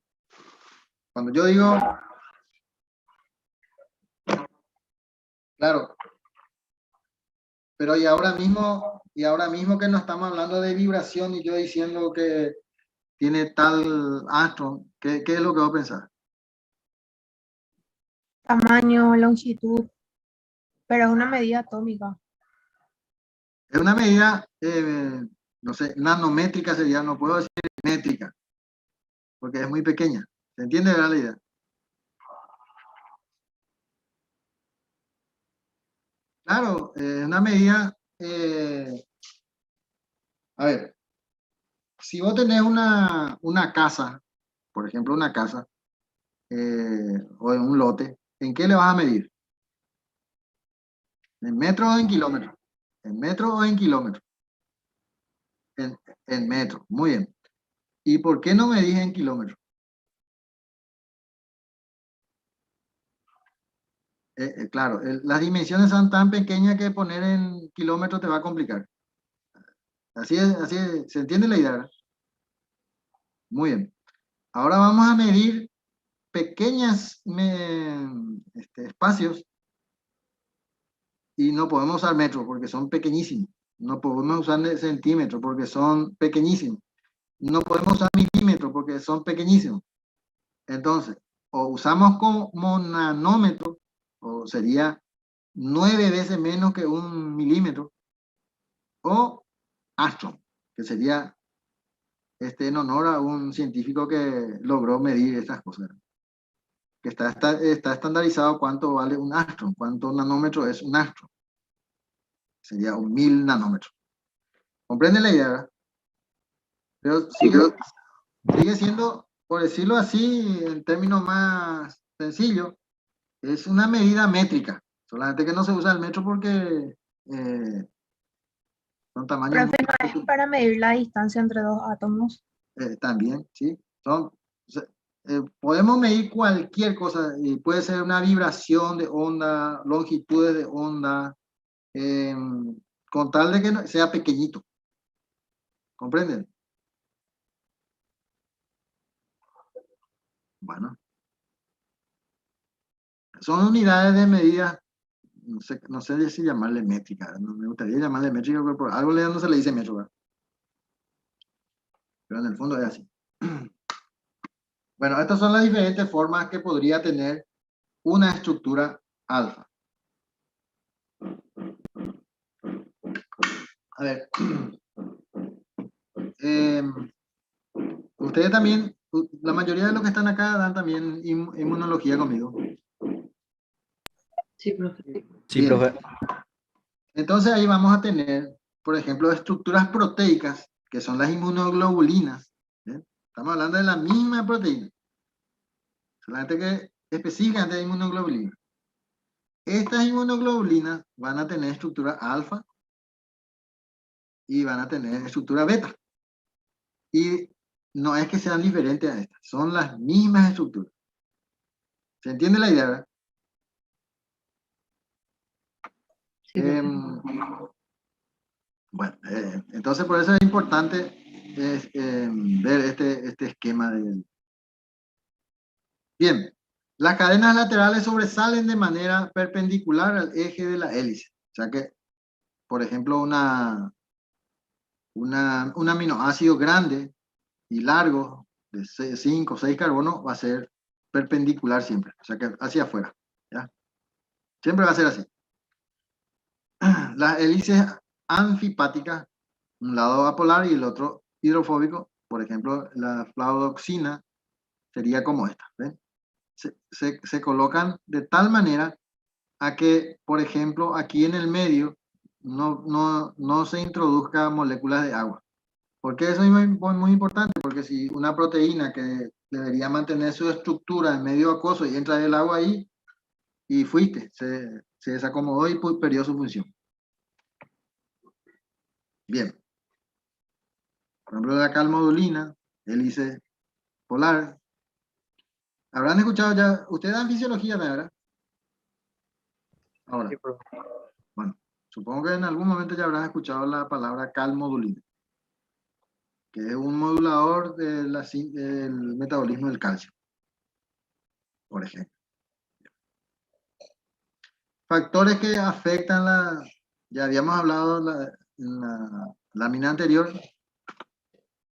Cuando yo digo, claro, pero y ahora mismo que no estamos hablando de vibración y yo diciendo que tiene tal Armstrong, ¿qué es lo que voy a pensar? Tamaño, longitud, pero es una medida atómica. Es una medida, no sé, nanométrica sería, no puedo decir métrica, porque es muy pequeña. ¿Se entiende la idea? Claro, una medida, a ver, si vos tenés una casa, por ejemplo una casa, o en un lote, ¿en qué le vas a medir? ¿En metros o en kilómetros? ¿En metros o en kilómetros? En metros, muy bien. ¿Y por qué no medís en kilómetros? Claro, las dimensiones son tan pequeñas que poner en kilómetros te va a complicar. Así es, ¿se entiende la idea? Muy bien. Ahora vamos a medir pequeños espacios y no podemos usar metros porque son pequeñísimos. No podemos usar centímetros porque son pequeñísimos. No podemos usar milímetros porque son pequeñísimos. Entonces, o usamos como nanómetro, o sería 9 veces menos que un milímetro, o Armstrong, que sería en honor a un científico que logró medir estas cosas. Que está estandarizado cuánto vale un Armstrong, cuánto nanómetro es un Armstrong. Sería 1000 nanómetros. ¿Comprende la idea, verdad? Pero sigue siendo, por decirlo así, en términos más sencillos, es una medida métrica. Solamente que no se usa el metro porque son tamaños Profe, ¿no es para medir la distancia entre dos átomos? también, ¿sí? Podemos medir cualquier cosa, y puede ser una vibración de onda, longitudes de onda, con tal de que sea pequeñito. ¿Comprenden? Bueno. Son unidades de medida, no sé si llamarle métrica, no me gustaría llamarle métrica, pero por algo no se le dice metro, ¿verdad? Pero en el fondo es así. Bueno, estas son las diferentes formas que podría tener una estructura alfa. A ver. Ustedes también, la mayoría de los que están acá dan también inmunología conmigo. Sí, profe. Sí, Bien. profe. Entonces ahí vamos a tener, por ejemplo, estructuras proteicas, que son las inmunoglobulinas. ¿Bien? Estamos hablando de la misma proteína, solamente que específicamente de inmunoglobulina. Estas inmunoglobulinas van a tener estructura alfa y van a tener estructura beta. Y no es que sean diferentes a estas, son las mismas estructuras. ¿Se entiende la idea, verdad? Sí, profe. Bueno, entonces por eso es importante ver este esquema de... Bien, las cadenas laterales sobresalen de manera perpendicular al eje de la hélice. O sea que, por ejemplo, un aminoácido grande y largo de 5 o 6 carbonos va a ser perpendicular siempre. O sea que hacia afuera. ¿Ya? Siempre va a ser así. Las hélices anfipáticas, un lado apolar y el otro hidrofóbico, por ejemplo, la flavodoxina sería como esta. ¿Ven? Se colocan de tal manera a que, por ejemplo, aquí en el medio no se introduzca moléculas de agua. ¿Por qué eso es muy importante? Porque si una proteína que debería mantener su estructura en medio acuoso y entra el agua ahí, y fuiste, se desacomodó y perdió su función. Bien. Por ejemplo, la calmodulina, hélice polar. ¿Habrán escuchado ya? Ustedes dan fisiología, ¿verdad? Ahora. Sí, profe. Bueno, supongo que en algún momento ya habrán escuchado la palabra calmodulina, que es un modulador del metabolismo del calcio, por ejemplo. Factores que afectan ya habíamos hablado en la lámina anterior.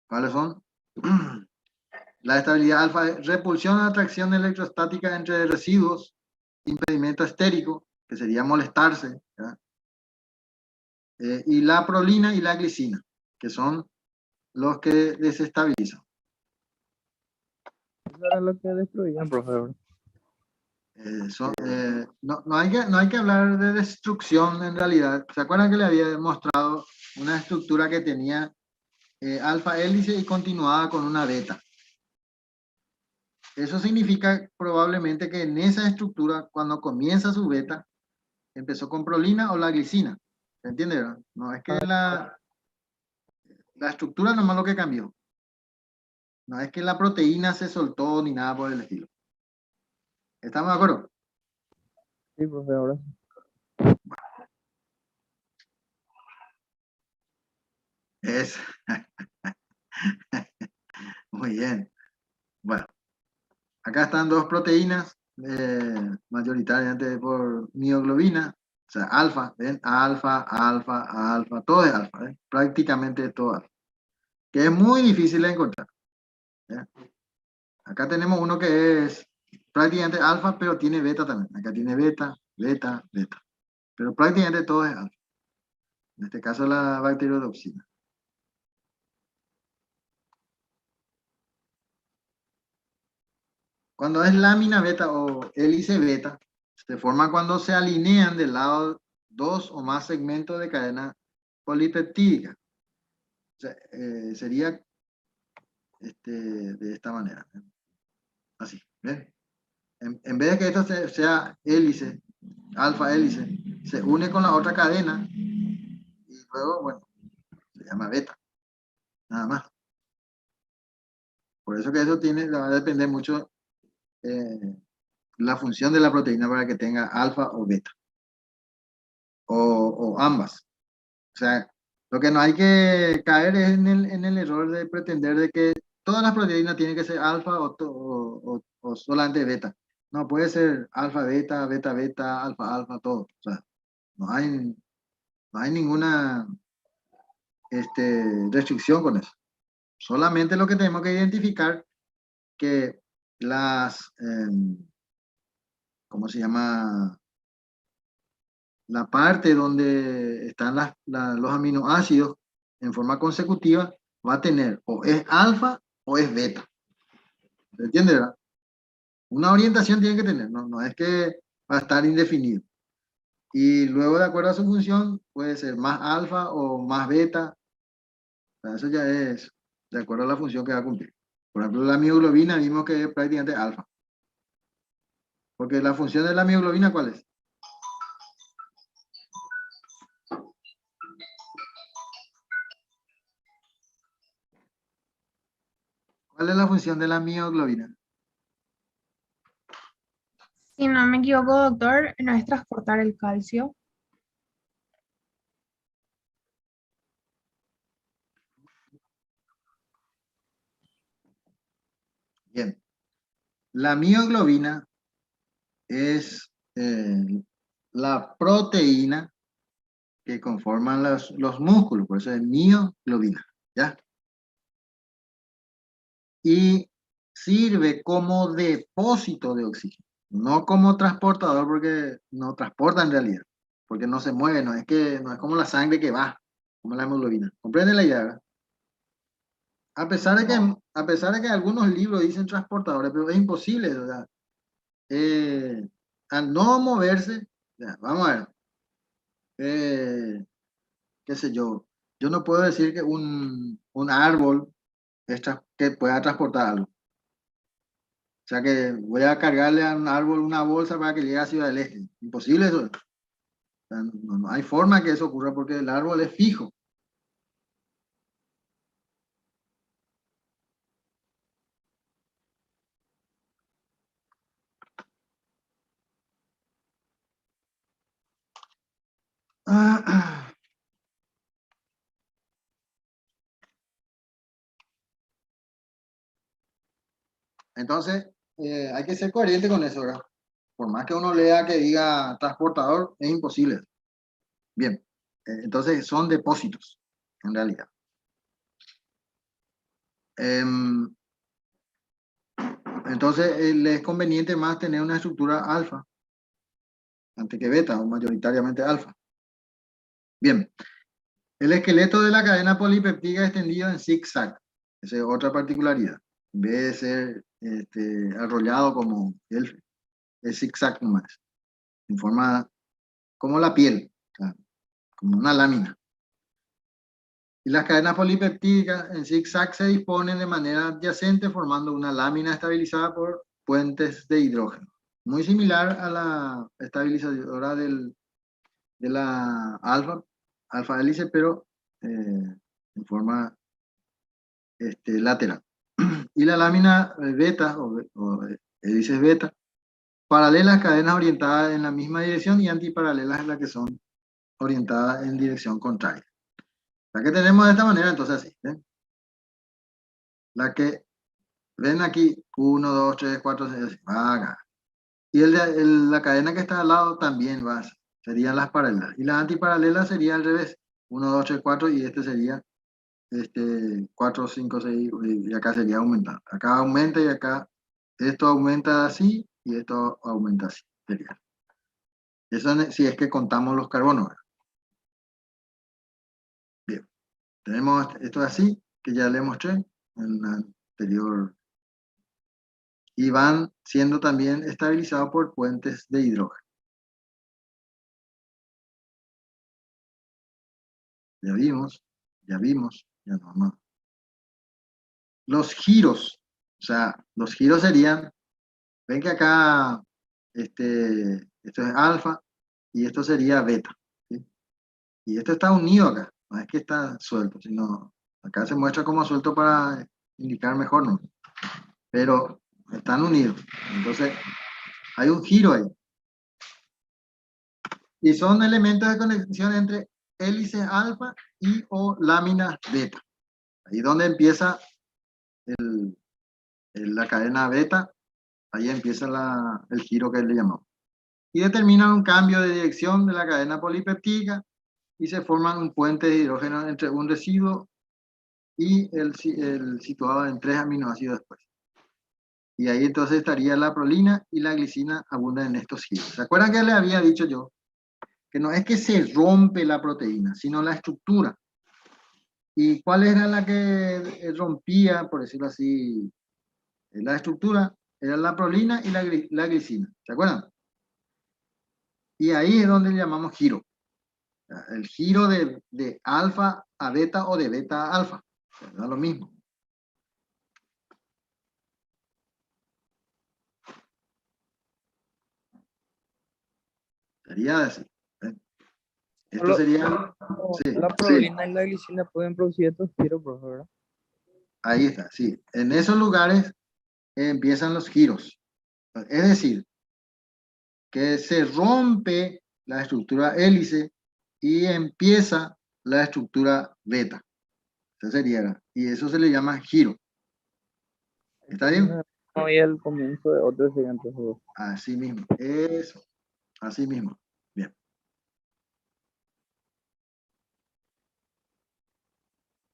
¿Cuáles son? La estabilidad alfa, repulsión o atracción electrostática entre residuos, impedimento estérico, que sería molestarse, y la prolina y la glicina, que son los que desestabilizan. Eso era lo que destruían, profe. No hay que hablar de destrucción en realidad. ¿Se acuerdan que le había mostrado una estructura que tenía alfa hélice y continuaba con una beta? Eso significa probablemente que en esa estructura, cuando comienza su beta, empezó con prolina o la glicina. ¿Se entiende, verdad? No es que la estructura nomás lo que cambió. No es que la proteína se soltó ni nada por el estilo. ¿Estamos de acuerdo? Sí, profe, ahora. Es. Muy bien. Bueno, acá están dos proteínas, mayoritariamente por mioglobina, o sea, alfa, ¿ven? Alfa, alfa, alfa, todo es alfa, ¿ven? Prácticamente todo alfa, que es muy difícil de encontrar. ¿Ya? Acá tenemos uno que es prácticamente alfa, pero tiene beta también. Acá tiene beta, beta, beta. Pero prácticamente todo es alfa. En este caso la bacterodoxina. Cuando es lámina beta o hélice beta, se forma cuando se alinean del lado dos o más segmentos de cadena polipeptídica. O sea, sería de esta manera. Así, ¿ven? En vez de que esto sea hélice, alfa hélice, se une con la otra cadena y luego, bueno, se llama beta, nada más. Por eso que eso va a depender mucho la función de la proteína para que tenga alfa o beta, o ambas. O sea, lo que no hay que caer es en el error de pretender de que todas las proteínas tienen que ser alfa o solamente beta. No, puede ser alfa, beta, beta, beta, alfa, alfa, todo. O sea, no hay ninguna restricción con eso. Solamente lo que tenemos que identificar que ¿cómo se llama? la parte donde están los aminoácidos en forma consecutiva va a tener o es alfa o es beta. ¿Se entiende, verdad? Una orientación tiene que tener, no es que va a estar indefinido. Y luego, de acuerdo a su función, puede ser más alfa o más beta. O sea, eso ya es de acuerdo a la función que va a cumplir. Por ejemplo, la mioglobina vimos que es prácticamente alfa. Porque la función de la mioglobina, ¿cuál es? ¿Cuál es la función de la mioglobina? Si no me equivoco, doctor, no es transportar el calcio. Bien. La mioglobina es la proteína que conforman los músculos, por eso es mioglobina, ¿ya? Y sirve como depósito de oxígeno, no como transportador, porque no transporta en realidad, porque no se mueve, no es como la sangre que va, como la hemoglobina. ¿Comprende la idea, verdad? A pesar de que algunos libros dicen transportadores, pero es imposible, ¿verdad? Al no moverse, ya, vamos a ver, qué sé yo no puedo decir que un árbol que pueda transportar algo. O sea que voy a cargarle a un árbol una bolsa para que llegue a Ciudad del Este. Imposible eso. O sea, no hay forma que eso ocurra porque el árbol es fijo. Entonces, hay que ser coherente con eso, ¿verdad? Por más que uno lea que diga transportador, es imposible. Bien, entonces son depósitos, en realidad. Em, entonces, le es conveniente más tener una estructura alfa antes que beta, o mayoritariamente alfa. Bien, el esqueleto de la cadena polipeptídica extendido en zigzag. Esa es otra particularidad. En vez de ser arrollado como el es zigzag nomás. En forma como la piel, o sea, como una lámina. Y las cadenas polipeptídicas en zigzag se disponen de manera adyacente formando una lámina estabilizada por puentes de hidrógeno. Muy similar a la estabilizadora de la alfa hélice, pero en forma lateral. Y la lámina beta o hélices beta, paralelas, cadenas orientadas en la misma dirección y antiparalelas las que son orientadas en dirección contraria. La que tenemos de esta manera, entonces así. ¿Ven? La que ven aquí, 1, 2, 3, 4, 6, va acá. Y la cadena que está al lado también va, serían las paralelas. Y las antiparalelas sería al revés. 1, 2, 3, 4 y este sería 4, 5, 6 y acá sería aumentar. Acá aumenta y acá esto aumenta así y esto aumenta así. Sería. Eso si es que contamos los carbonos. Bien. Tenemos esto así, que ya le mostré en la anterior. Y van siendo también estabilizados por puentes de hidrógeno. Ya vimos, ya no. Los giros, o sea, los giros serían, ven que acá esto es alfa y esto sería beta, ¿sí? Y esto está unido acá, no es que está suelto, sino acá se muestra como suelto para indicar mejor, ¿no? Pero están unidos, entonces hay un giro ahí. Y son elementos de conexión entre hélices alfa y o láminas beta. Ahí donde empieza la cadena beta, ahí empieza el giro que le llamamos. Y determinan un cambio de dirección de la cadena polipeptídica y se forman un puente de hidrógeno entre un residuo y el situado en 3 aminoácidos después. Y ahí entonces estaría la prolina y la glicina abundan en estos giros. ¿Se acuerdan que le había dicho yo que no es que se rompe la proteína, sino la estructura. ¿Y cuál era la que rompía, por decirlo así, la estructura? Era la prolina y la glicina, ¿se acuerdan? Y ahí es donde le llamamos giro. El giro de alfa a beta o de beta a alfa. Da lo mismo. Sería así. Esto Solo- sería... Sí, La sí, prolina y la glicina pueden producir estos giros, profe, ¿verdad? ahí está, sí. En esos lugares empiezan los giros. Es decir, que se rompe la estructura hélice y empieza la estructura beta. Esa sería, y eso se le llama giro. ¿Está bien? No, y el comienzo de otro serían entonces. Así mismo, eso, así mismo. Bien.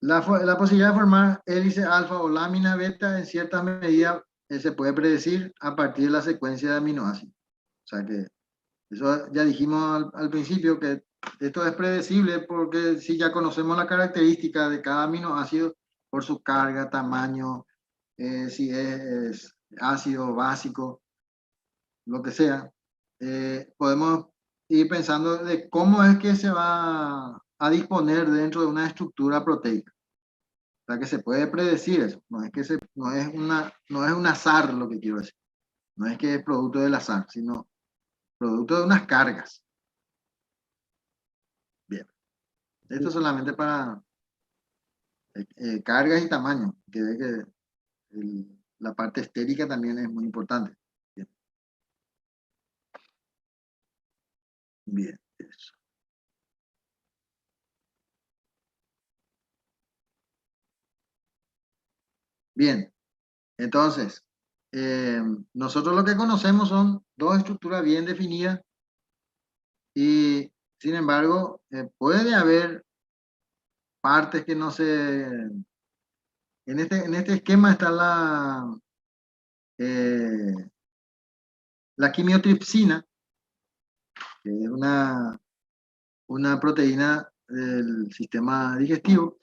La posibilidad de formar hélice alfa o lámina beta en cierta medida se puede predecir a partir de la secuencia de aminoácidos. O sea que eso ya dijimos al principio que esto es predecible porque si ya conocemos la característica de cada aminoácido por su carga, tamaño, si es ácido, básico, lo que sea, podemos ir pensando de cómo es que se va a disponer dentro de una estructura proteica. O sea que se puede predecir eso, no es que no es un azar lo que quiero decir, no es que es producto del azar, sino producto de unas cargas. Bien, esto solamente para cargas y tamaño, que ve que la parte estérica también es muy importante. Bien, bien, eso. Bien, entonces, nosotros lo que conocemos son dos estructuras bien definidas y, sin embargo, puede haber partes que no se... En este esquema está eh, la quimiotripsina, que es una proteína del sistema digestivo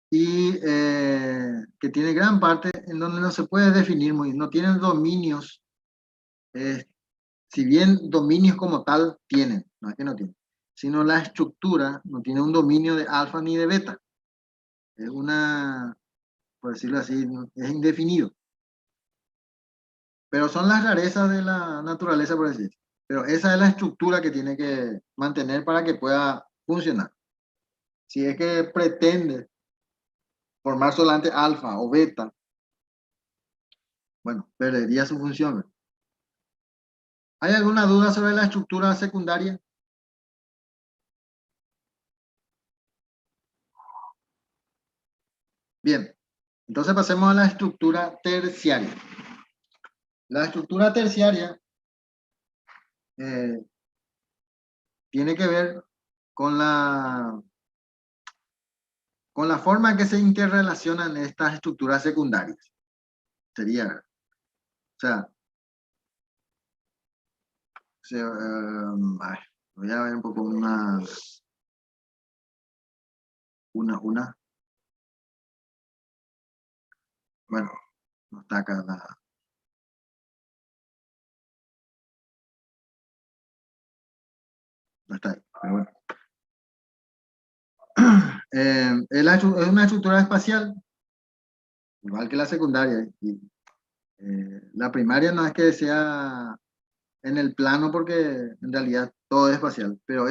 y que tiene gran parte en donde no se puede definir muy, no tienen dominios, si bien dominios como tal tienen, no es que no tienen, sino la estructura no tiene un dominio de alfa ni de beta, es por decirlo así, es indefinido. Pero son las rarezas de la naturaleza, por decir. Pero esa es la estructura que tiene que mantener para que pueda funcionar. Si es que pretende formar solamente alfa o beta, bueno, perdería su función. ¿Hay alguna duda sobre la estructura secundaria? Bien, entonces pasemos a la estructura terciaria. La estructura terciaria tiene que ver con la forma en que se interrelacionan estas estructuras secundarias. Sería, o sea, voy a ver un poco una. Bueno, no está acá la. No está ahí, pero bueno. Es una estructura espacial, igual que la secundaria. Y, la primaria no es que sea en el plano porque en realidad todo es espacial, pero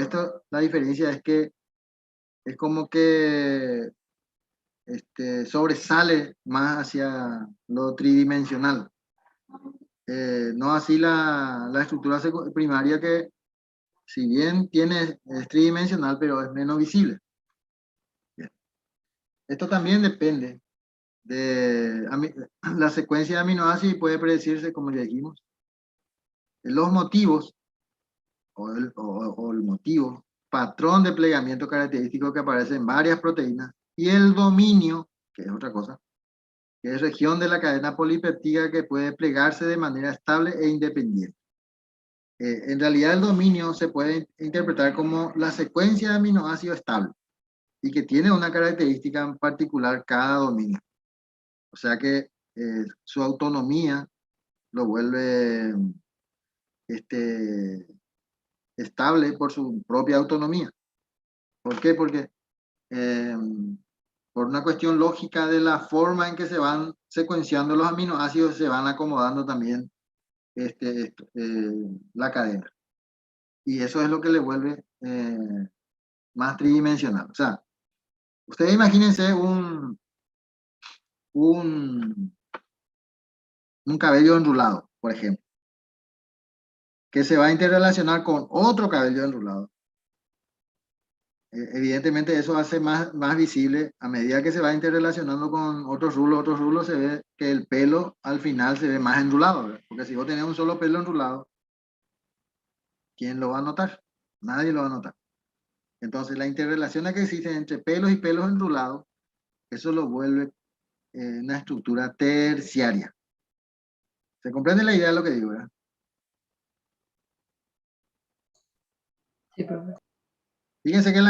la diferencia es que es como que sobresale más hacia lo tridimensional. No así la estructura primaria que si bien es tridimensional, pero es menos visible. Bien. Esto también depende de la secuencia de aminoácidos y puede predecirse, como ya dijimos, los motivos o el motivo, patrón de plegamiento característico que aparece en varias proteínas y el dominio, que es otra cosa, que es región de la cadena polipeptídica que puede plegarse de manera estable e independiente. En realidad el dominio se puede interpretar como la secuencia de aminoácidos estable y que tiene una característica en particular cada dominio. O sea que su autonomía lo vuelve estable por su propia autonomía. ¿Por qué? Porque por una cuestión lógica de la forma en que se van secuenciando los aminoácidos, se van acomodando también la cadena. Y eso es lo que le vuelve más tridimensional. O sea, ustedes imagínense un cabello enrulado, por ejemplo, que se va a interrelacionar con otro cabello enrulado. Evidentemente eso hace más visible a medida que se va interrelacionando con otros rulos, se ve que el pelo al final se ve más enrulado, ¿verdad? Porque si vos tenés un solo pelo enrulado, ¿quién lo va a notar? Nadie lo va a notar. Entonces la interrelación que existe entre pelos y pelos enrulados, eso lo vuelve una estructura terciaria. ¿Se comprende la idea de lo que digo, verdad? Sí, profe. Fíjense que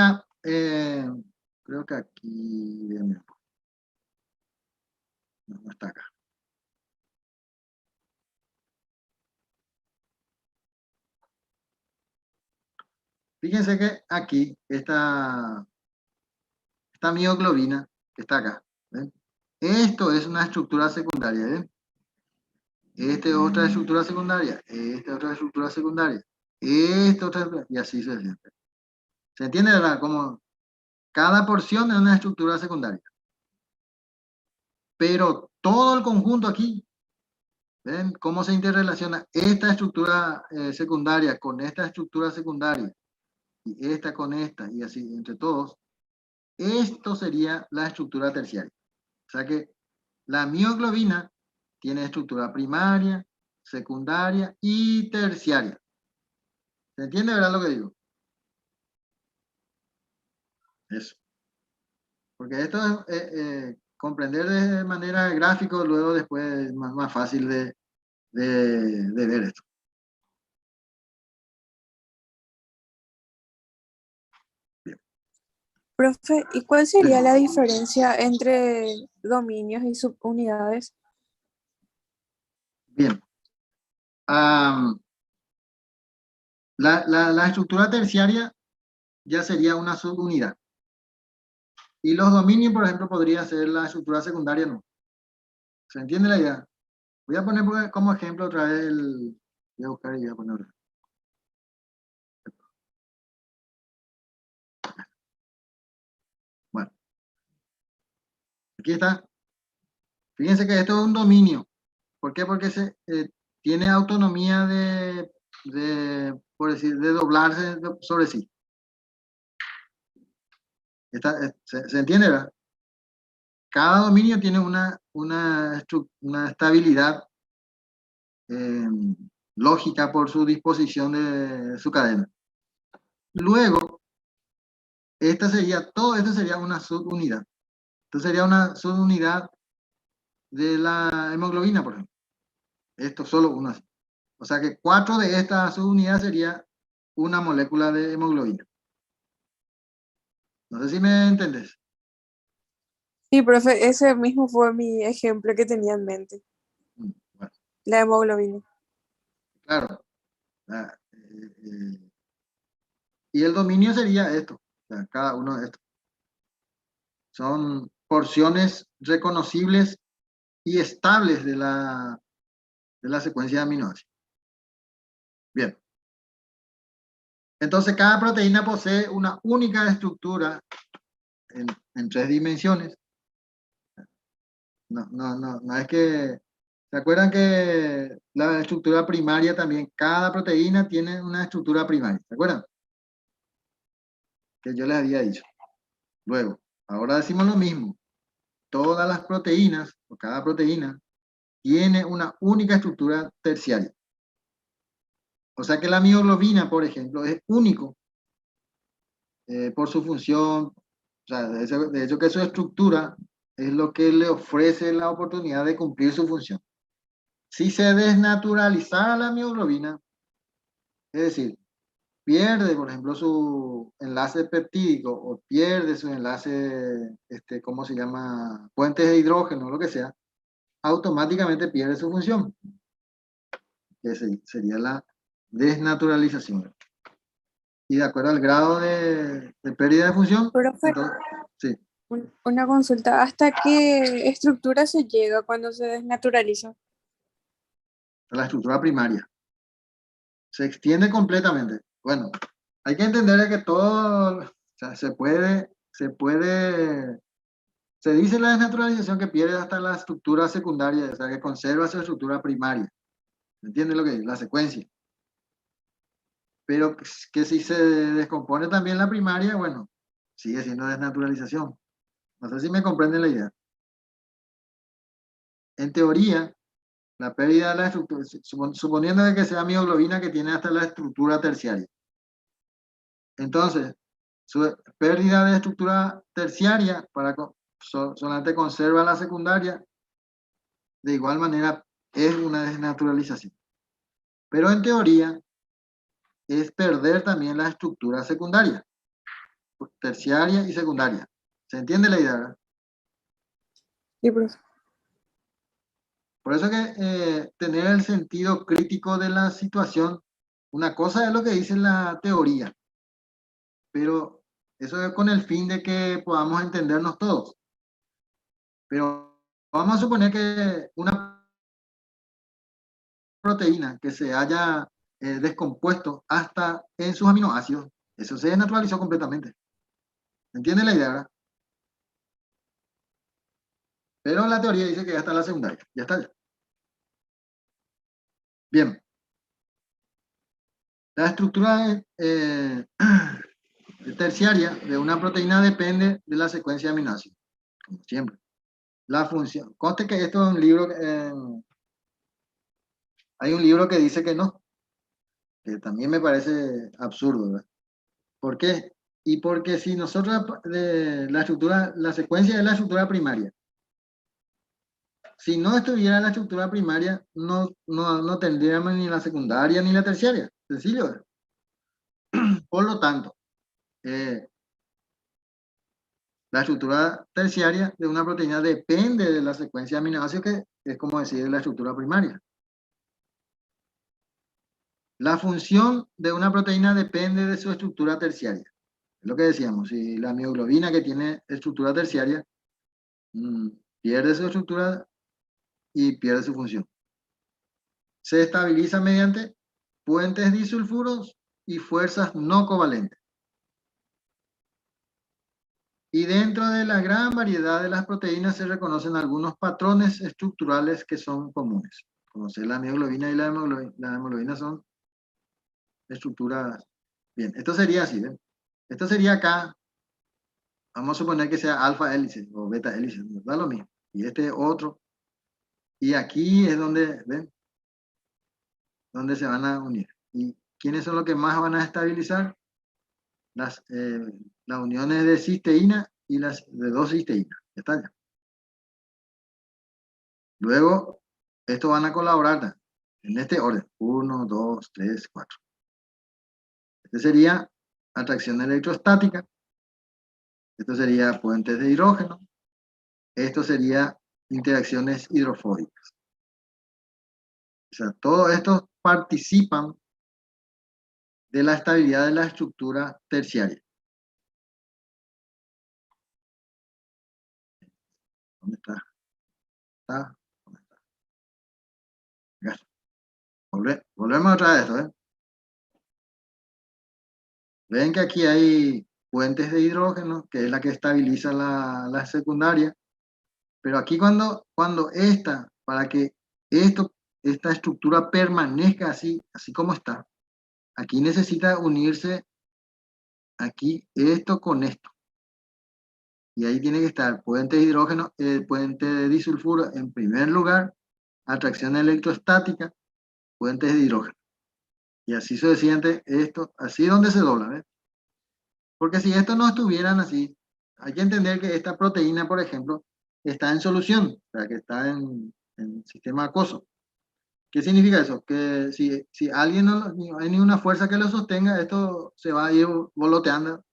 creo que aquí, no está acá. Fíjense que aquí, esta mioglobina que está acá, ¿ven? Esto es una estructura secundaria, ¿ven? Esta es otra estructura secundaria, esta es otra estructura secundaria, esta otra, y así se siente. ¿Se entiende, verdad? Como cada porción es una estructura secundaria. Pero todo el conjunto aquí, ¿ven cómo se interrelaciona esta estructura secundaria con esta estructura secundaria? Y esta con esta, y así entre todos. Esto sería la estructura terciaria. O sea que la mioglobina tiene estructura primaria, secundaria y terciaria. ¿Se entiende, verdad, lo que digo? Eso. Porque esto es comprender de manera gráfica, luego después es más fácil de ver esto. Profe, ¿y cuál sería la diferencia entre dominios y subunidades? Bien. La estructura terciaria ya sería una subunidad. Y los dominios, por ejemplo, podría ser la estructura secundaria, ¿no? ¿Se entiende la idea? Voy a poner como ejemplo otra vez voy a buscar y voy a poner. Bueno. Aquí está. Fíjense que esto es un dominio. ¿Por qué? Porque tiene autonomía por decir, de doblarse sobre sí. ¿Se entiende, verdad? Cada dominio tiene una estabilidad lógica por su disposición de su cadena. Luego, todo esto sería una subunidad. Esto sería una subunidad de la hemoglobina, por ejemplo. Esto solo una. O sea que 4 de estas subunidades sería una molécula de hemoglobina. No sé si me entendés. Sí, profe, ese mismo fue mi ejemplo que tenía en mente, Bueno, la hemoglobina. claro. Y el dominio sería esto. O sea, cada uno de estos. Son porciones reconocibles y estables de la secuencia de aminoácidos. Bien. Entonces, cada proteína posee una única estructura en 3 dimensiones. No es que... ¿Se acuerdan que la estructura primaria también, cada proteína tiene una estructura primaria? ¿Se acuerdan? Que yo les había dicho. Luego, ahora decimos lo mismo. Todas las proteínas, o cada proteína, tiene una única estructura terciaria. O sea que la mioglobina, por ejemplo, es único por su función. O sea, de hecho que su estructura es lo que le ofrece la oportunidad de cumplir su función. Si se desnaturalizara la mioglobina, Es decir, pierde, por ejemplo, su enlace peptídico o pierde su enlace, ¿cómo se llama? Puentes de hidrógeno, lo que sea, automáticamente pierde su función, que sería la desnaturalización. Y de acuerdo al grado de pérdida de función, Profe, entonces, sí, una consulta. ¿Hasta qué estructura se llega cuando se desnaturaliza? la estructura primaria se extiende completamente. Bueno, hay que entender que todo, o sea, se dice en la desnaturalización que pierde hasta la estructura secundaria, o sea, que conserva su estructura primaria. ¿Entiendes lo que es? La secuencia. Pero que si se descompone también la primaria, bueno, sigue siendo desnaturalización. No sé si me comprenden la idea. En teoría, la pérdida de la estructura, suponiendo de que sea mioglobina que tiene hasta la estructura terciaria. Entonces, su pérdida de estructura terciaria solamente conserva la secundaria, de igual manera es una desnaturalización. Pero en teoría es perder también la estructura secundaria, terciaria y secundaria. ¿Se entiende la idea, verdad? Sí, profe. Por eso que tener el sentido crítico de la situación, una cosa es lo que dice la teoría, pero eso es con el fin de que podamos entendernos todos. Pero vamos a suponer que una proteína que se haya descompuesto hasta en sus aminoácidos, eso se desnaturalizó completamente. ¿Entiende la idea, verdad? Pero la teoría dice que ya está la secundaria, ya está ya. Bien. La estructura terciaria de una proteína depende de la secuencia de aminoácidos, como siempre. La función, conste que esto es un libro, hay un libro que dice que no, que también me parece absurdo, ¿verdad? ¿Por qué? Y porque si nosotros, la secuencia de la estructura primaria, si no estuviera la estructura primaria, no tendríamos ni la secundaria ni la terciaria, sencillo, ¿verdad? Por lo tanto, la estructura terciaria de una proteína depende de la secuencia de aminoácidos, que es como decir la estructura primaria. La función de una proteína depende de su estructura terciaria. Es lo que decíamos, si la mioglobina que tiene estructura terciaria pierde su estructura y pierde su función. Se estabiliza mediante puentes disulfuros y fuerzas no covalentes. Y dentro de la gran variedad de las proteínas se reconocen algunos patrones estructurales que son comunes. Conocer la mioglobina y la hemoglobina son estructuras. Bien, esto sería así, ¿ven? Esto sería acá, vamos a suponer que sea alfa hélice o beta hélice, da lo mismo. Y este otro. Y aquí es donde, ¿ven? Donde se van a unir. ¿Y quiénes son los que más van a estabilizar? Las uniones de cisteína y las de dos cisteínas. Ya está ya. Luego, estos van a colaborar en este orden. 1, 2, 3, 4. Este sería atracción electrostática. Esto sería puentes de hidrógeno. Esto sería interacciones hidrofóbicas. O sea, todos estos participan de la estabilidad de la estructura terciaria. ¿Dónde está? ¿Está? ¿Dónde está? Acá. Volvemos otra vez, ¿eh? Ven que aquí hay puentes de hidrógeno, que es la que estabiliza la secundaria. Pero aquí cuando para que esta estructura permanezca así como está, aquí necesita unirse aquí esto con esto. Y ahí tiene que estar puente de hidrógeno, puente de disulfuro en primer lugar, atracción electrostática, puentes de hidrógeno. Y así sucesivamente, esto, así donde se dobla, ¿ves? Porque si esto no estuvieran así, hay que entender que esta proteína, por ejemplo, está en solución, o sea, que está en sistema acuoso. ¿Qué significa eso? Que si alguien no hay ninguna fuerza que lo sostenga, esto se va a ir voloteando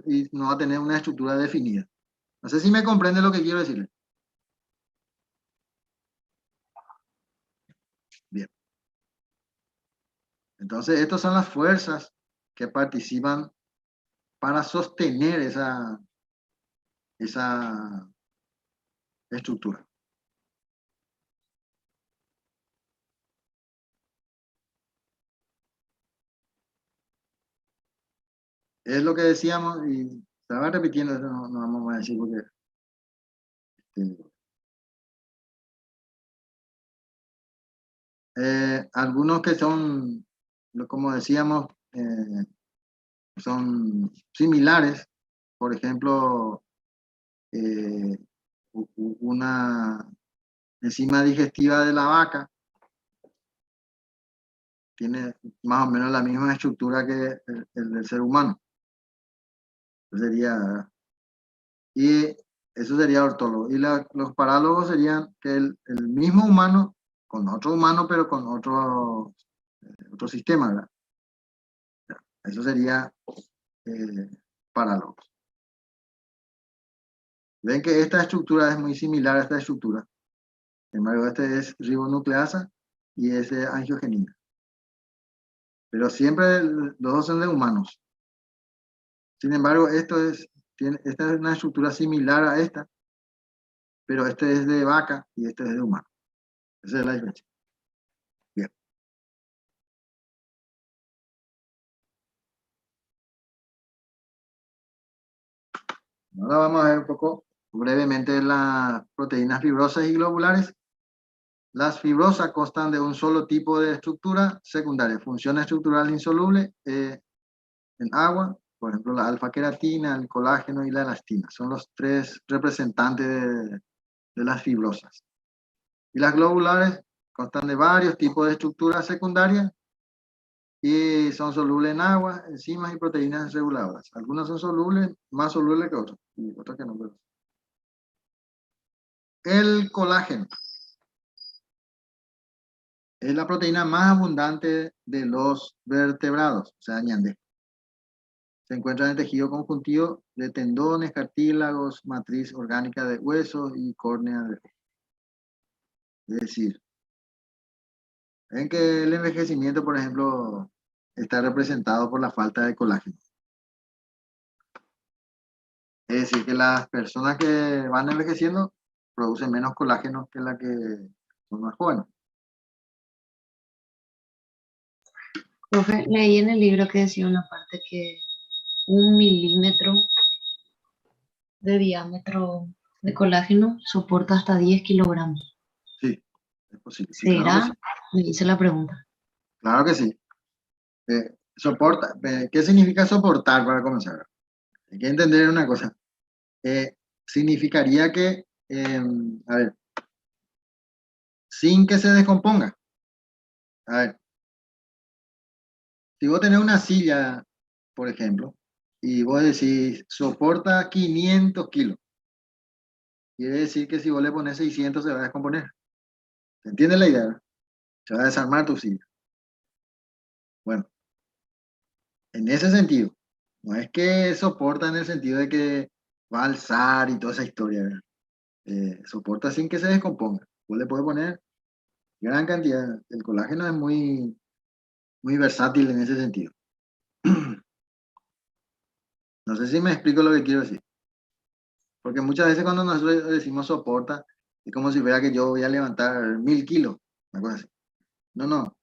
y no va a tener una estructura definida. No sé si me comprende lo que quiero decirle. Bien. Entonces, estas son las fuerzas que participan para sostener esa estructura. Es lo que decíamos y se va repitiendo, eso no vamos a decir porque algunos que son, como decíamos, son similares. Por ejemplo, una enzima digestiva de la vaca tiene más o menos la misma estructura que el del ser humano. Sería, y eso sería ortólogo. Y los parálogos serían que el mismo humano con otro humano, pero con otro sistema, ¿verdad? Eso sería parálogos. Ven que esta estructura es muy similar a esta estructura. Sin embargo, este es ribonucleasa y ese angiogenina. Pero siempre los dos son de humanos. Sin embargo, esta es una estructura similar a esta, pero este es de vaca y este es de humano. Esa es la diferencia. Bien. Ahora vamos a ver un poco brevemente las proteínas fibrosas y globulares. Las fibrosas constan de un solo tipo de estructura secundaria, función estructural insoluble en agua, por ejemplo la alfa-queratina, el colágeno y la elastina. Son los tres representantes de las fibrosas. Y las globulares constan de varios tipos de estructuras secundarias y son solubles en agua, enzimas y proteínas reguladoras. Algunas son solubles, más solubles que otras, y otras que no. El colágeno es la proteína más abundante de los vertebrados, o sea, ñandé. Se encuentra en el tejido conjuntivo de tendones, cartílagos, matriz orgánica de huesos y córnea de ojo. Es decir, ven que el envejecimiento, por ejemplo, está representado por la falta de colágeno. Es decir, que las personas que van envejeciendo producen menos colágeno que las que son más jóvenes. Profe, leí en el libro que decía una parte que 1 milímetro de diámetro de colágeno soporta hasta 10 kilogramos. Sí, es posible. Sí, claro que ¿Será? sí. Me hice la pregunta. Claro que sí. Soporta. ¿Qué significa soportar para comenzar? Hay que entender una cosa. Significaría que, a ver, sin que se descomponga. A ver, si vos tenés una silla, por ejemplo, y vos decís, soporta 500 kilos, quiere decir que si vos le pones 600 se va a descomponer. ¿Se entiende la idea? Se va a desarmar tu silla. Bueno, en ese sentido, no es que soporta en el sentido de que va a alzar y toda esa historia, ¿verdad? Soporta sin que se descomponga. Vos le puedes poner gran cantidad. El colágeno es muy, muy versátil en ese sentido. No sé si me explico lo que quiero decir. Porque muchas veces cuando nosotros decimos soporta, es como si fuera que yo voy a levantar 1000 kilos, una cosa así. No.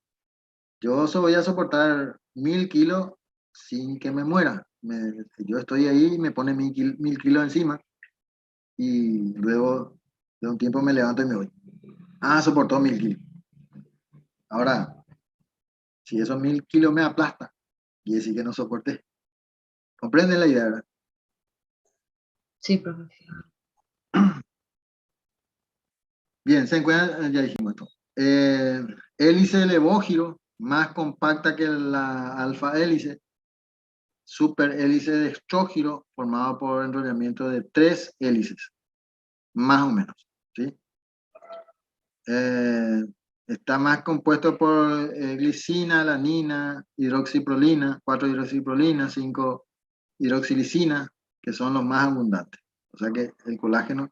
Yo voy a soportar 1000 kilos sin que me muera. Yo estoy ahí y me pone 1000 kilos encima y luego de un tiempo me levanto y me voy. Ah, soportó 1000 kilos. Ahora, si esos 1000 kilos me aplasta, y decir que no soporté. ¿Comprenden la idea, verdad? Sí, profe. Bien, se encuentra, ya dijimos esto. Hélice levógiro, más compacta que la alfa hélice. Super hélice dextrógiro, formado por enrollamiento de 3 hélices, más o menos. ¿Sí? está más compuesto por glicina, alanina, hidroxiprolina, 4-hidroxiprolina, 5-hidroxilicina, que son los más abundantes. O sea que el colágeno,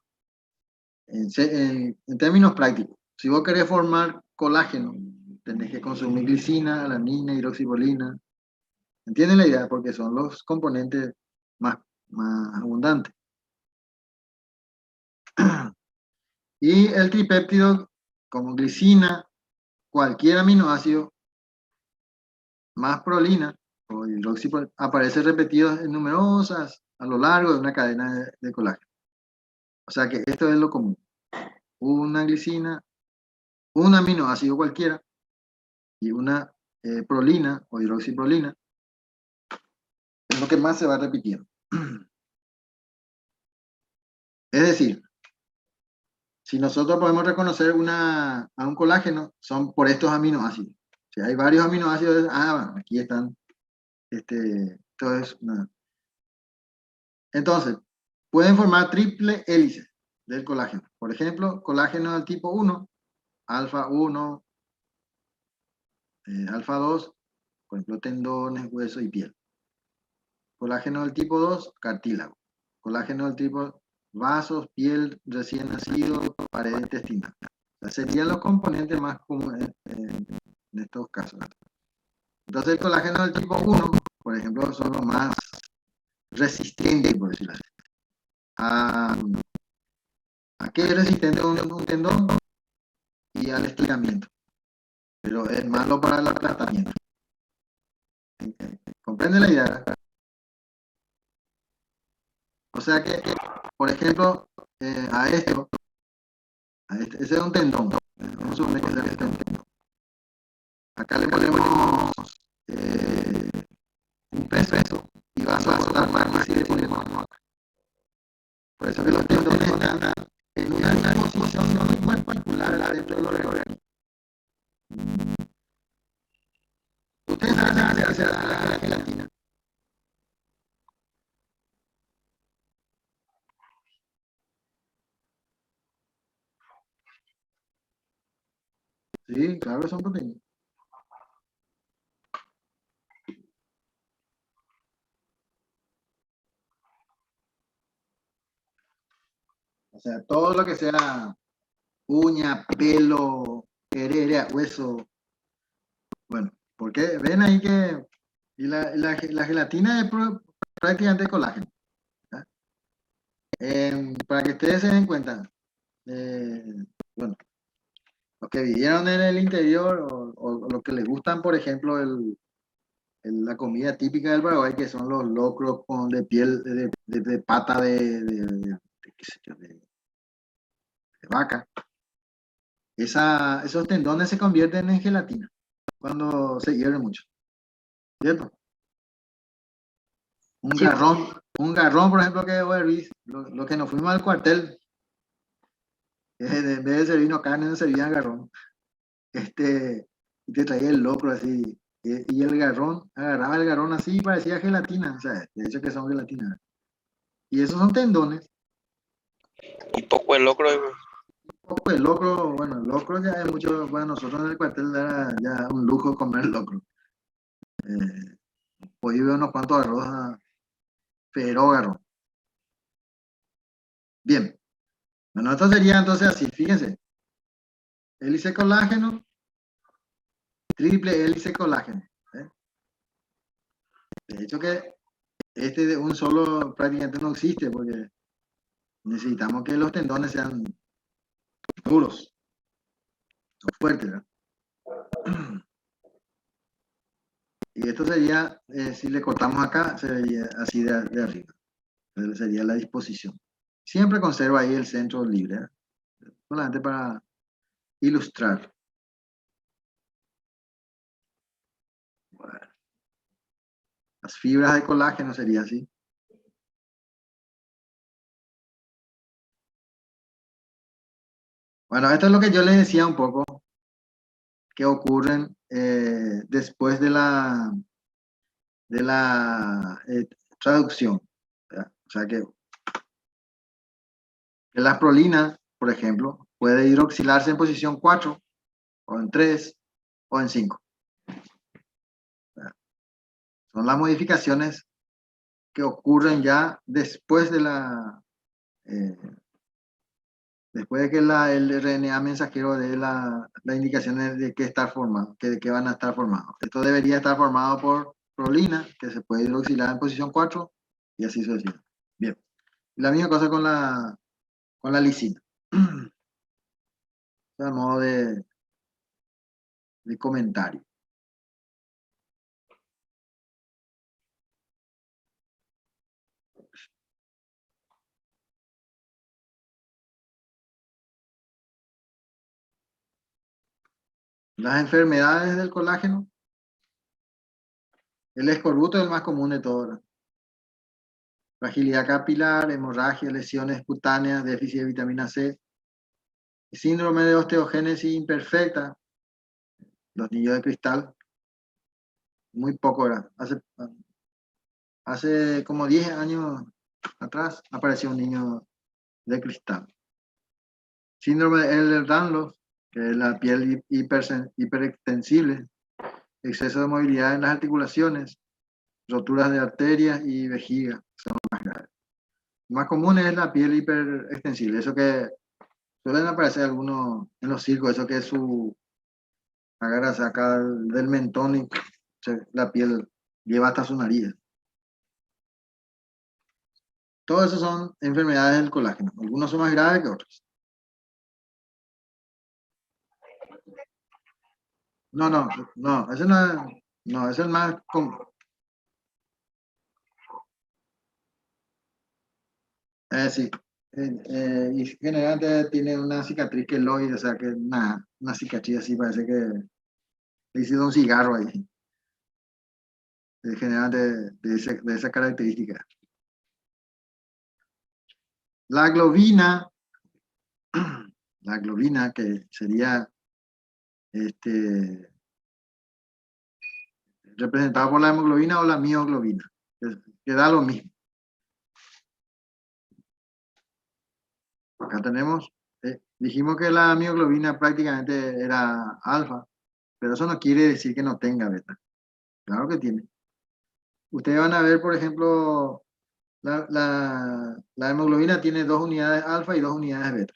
en términos prácticos, si vos querés formar colágeno, tenés que consumir glicina, alanina, hidroxiprolina. ¿Entienden la idea? Porque son los componentes más abundantes. Y el tripéptido, como glicina, cualquier aminoácido, más prolina o hidroxiprolina, aparece repetido en numerosas a lo largo de una cadena de colágeno. O sea que esto es lo común. Una glicina, un aminoácido cualquiera y una prolina o hidroxiprolina es lo que más se va repitiendo. Es decir, si nosotros podemos reconocer a un colágeno, son por estos aminoácidos. Si hay varios aminoácidos, bueno, aquí están. Esto es una. Entonces, pueden formar triple hélice del colágeno. Por ejemplo, colágeno del tipo 1, alfa 1, alfa 2, por ejemplo, tendones, hueso y piel. Colágeno del tipo 2, cartílago. Colágeno del tipo vasos, piel, recién nacido, pared intestinal. O sea, serían los componentes más comunes en estos casos. Entonces el colágeno del tipo 1, por ejemplo, son los más resistentes, por decirlo así. ¿A qué es resistente un tendón? Y al estiramiento. Pero es malo para el aplatamiento. ¿Comprende la idea? O sea que, por ejemplo, ese es un tendón. Vamos a suponer que este es un tendón. Acá le ponemos un peso y va a soportar más y le ponemos acá. Por eso que los tendones están en una disposición muy particular dentro de los organismos. Ustedes saben qué hace la gelatina. Sí, claro, son proteínas. O sea, todo lo que sea uña, pelo, heredia, hueso. Bueno, porque ven ahí que la gelatina es prácticamente colágeno. Para que ustedes se den cuenta, bueno, los que vivieron en el interior o los que les gustan, por ejemplo, la comida típica del Paraguay, que son los locros de piel, de pata qué sé yo, de vaca. Esos tendones se convierten en gelatina cuando se hierve mucho, ¿cierto? Un garrón, por ejemplo, que hervís, lo que nos fuimos al cuartel, en vez de servirnos carne, nos servían garrón. Y te traía el locro así, y el garrón, agarraba el garrón así y parecía gelatina, o sea, de hecho que son gelatinas. Y esos son tendones. Y poco el locro. Poco el locro, bueno, el locro ya es mucho, para nosotros en el cuartel era ya un lujo comer el locro. Hoy veo unos cuantos arroz, pero garrón. Bien. Bueno, esto sería entonces así, fíjense. Hélice colágeno, triple hélice colágeno. De hecho que de un solo prácticamente no existe porque necesitamos que los tendones sean duros, fuertes, ¿verdad? Y esto sería, si le cortamos acá, sería así de arriba. Entonces sería la disposición. Siempre conserva ahí el centro libre, ¿eh? Solamente para ilustrar. Bueno. Las fibras de colágeno sería así. Bueno, esto es lo que yo les decía un poco, que ocurren después de la traducción. ¿Verdad? O sea que las prolinas, por ejemplo, puede hidroxilarse en posición 4 o en 3, o en 5. Son las modificaciones que ocurren ya después de después de que el RNA mensajero dé las indicaciones de qué está formado, de qué van a estar formados. Esto debería estar formado por prolina, que se puede hidroxilar en posición 4, y así sucesivamente. Bien. La misma cosa con la lisina. A modo de comentario. Las enfermedades del colágeno. El escorbuto es el más común de todos, ¿verdad? Fragilidad capilar, hemorragia, lesiones cutáneas, déficit de vitamina C, síndrome de osteogénesis imperfecta, los niños de cristal, muy poco, ¿verdad? Hace como 10 años atrás apareció un niño de cristal. Síndrome de Ehlers-Danlos, que es la piel hiperextensible, exceso de movilidad en las articulaciones, roturas de arterias y vejiga, son más graves. Más común es la piel hiperextensible, eso que suelen aparecer algunos en los circos, eso que es agarra, saca del mentón y la piel lleva hasta su nariz. Todo eso son enfermedades del colágeno, algunos son más graves que otros. No, ese no es el más común. Sí. Y generalmente tiene una cicatriz queloide, o sea que una cicatriz así parece que le hicieron un cigarro ahí. Generalmente de esa característica. La globina que sería representada por la hemoglobina o la mioglobina, que da lo mismo. Acá tenemos, dijimos que la mioglobina prácticamente era alfa, pero eso no quiere decir que no tenga beta. Claro que tiene. Ustedes van a ver, por ejemplo, la hemoglobina tiene 2 unidades alfa y 2 unidades beta.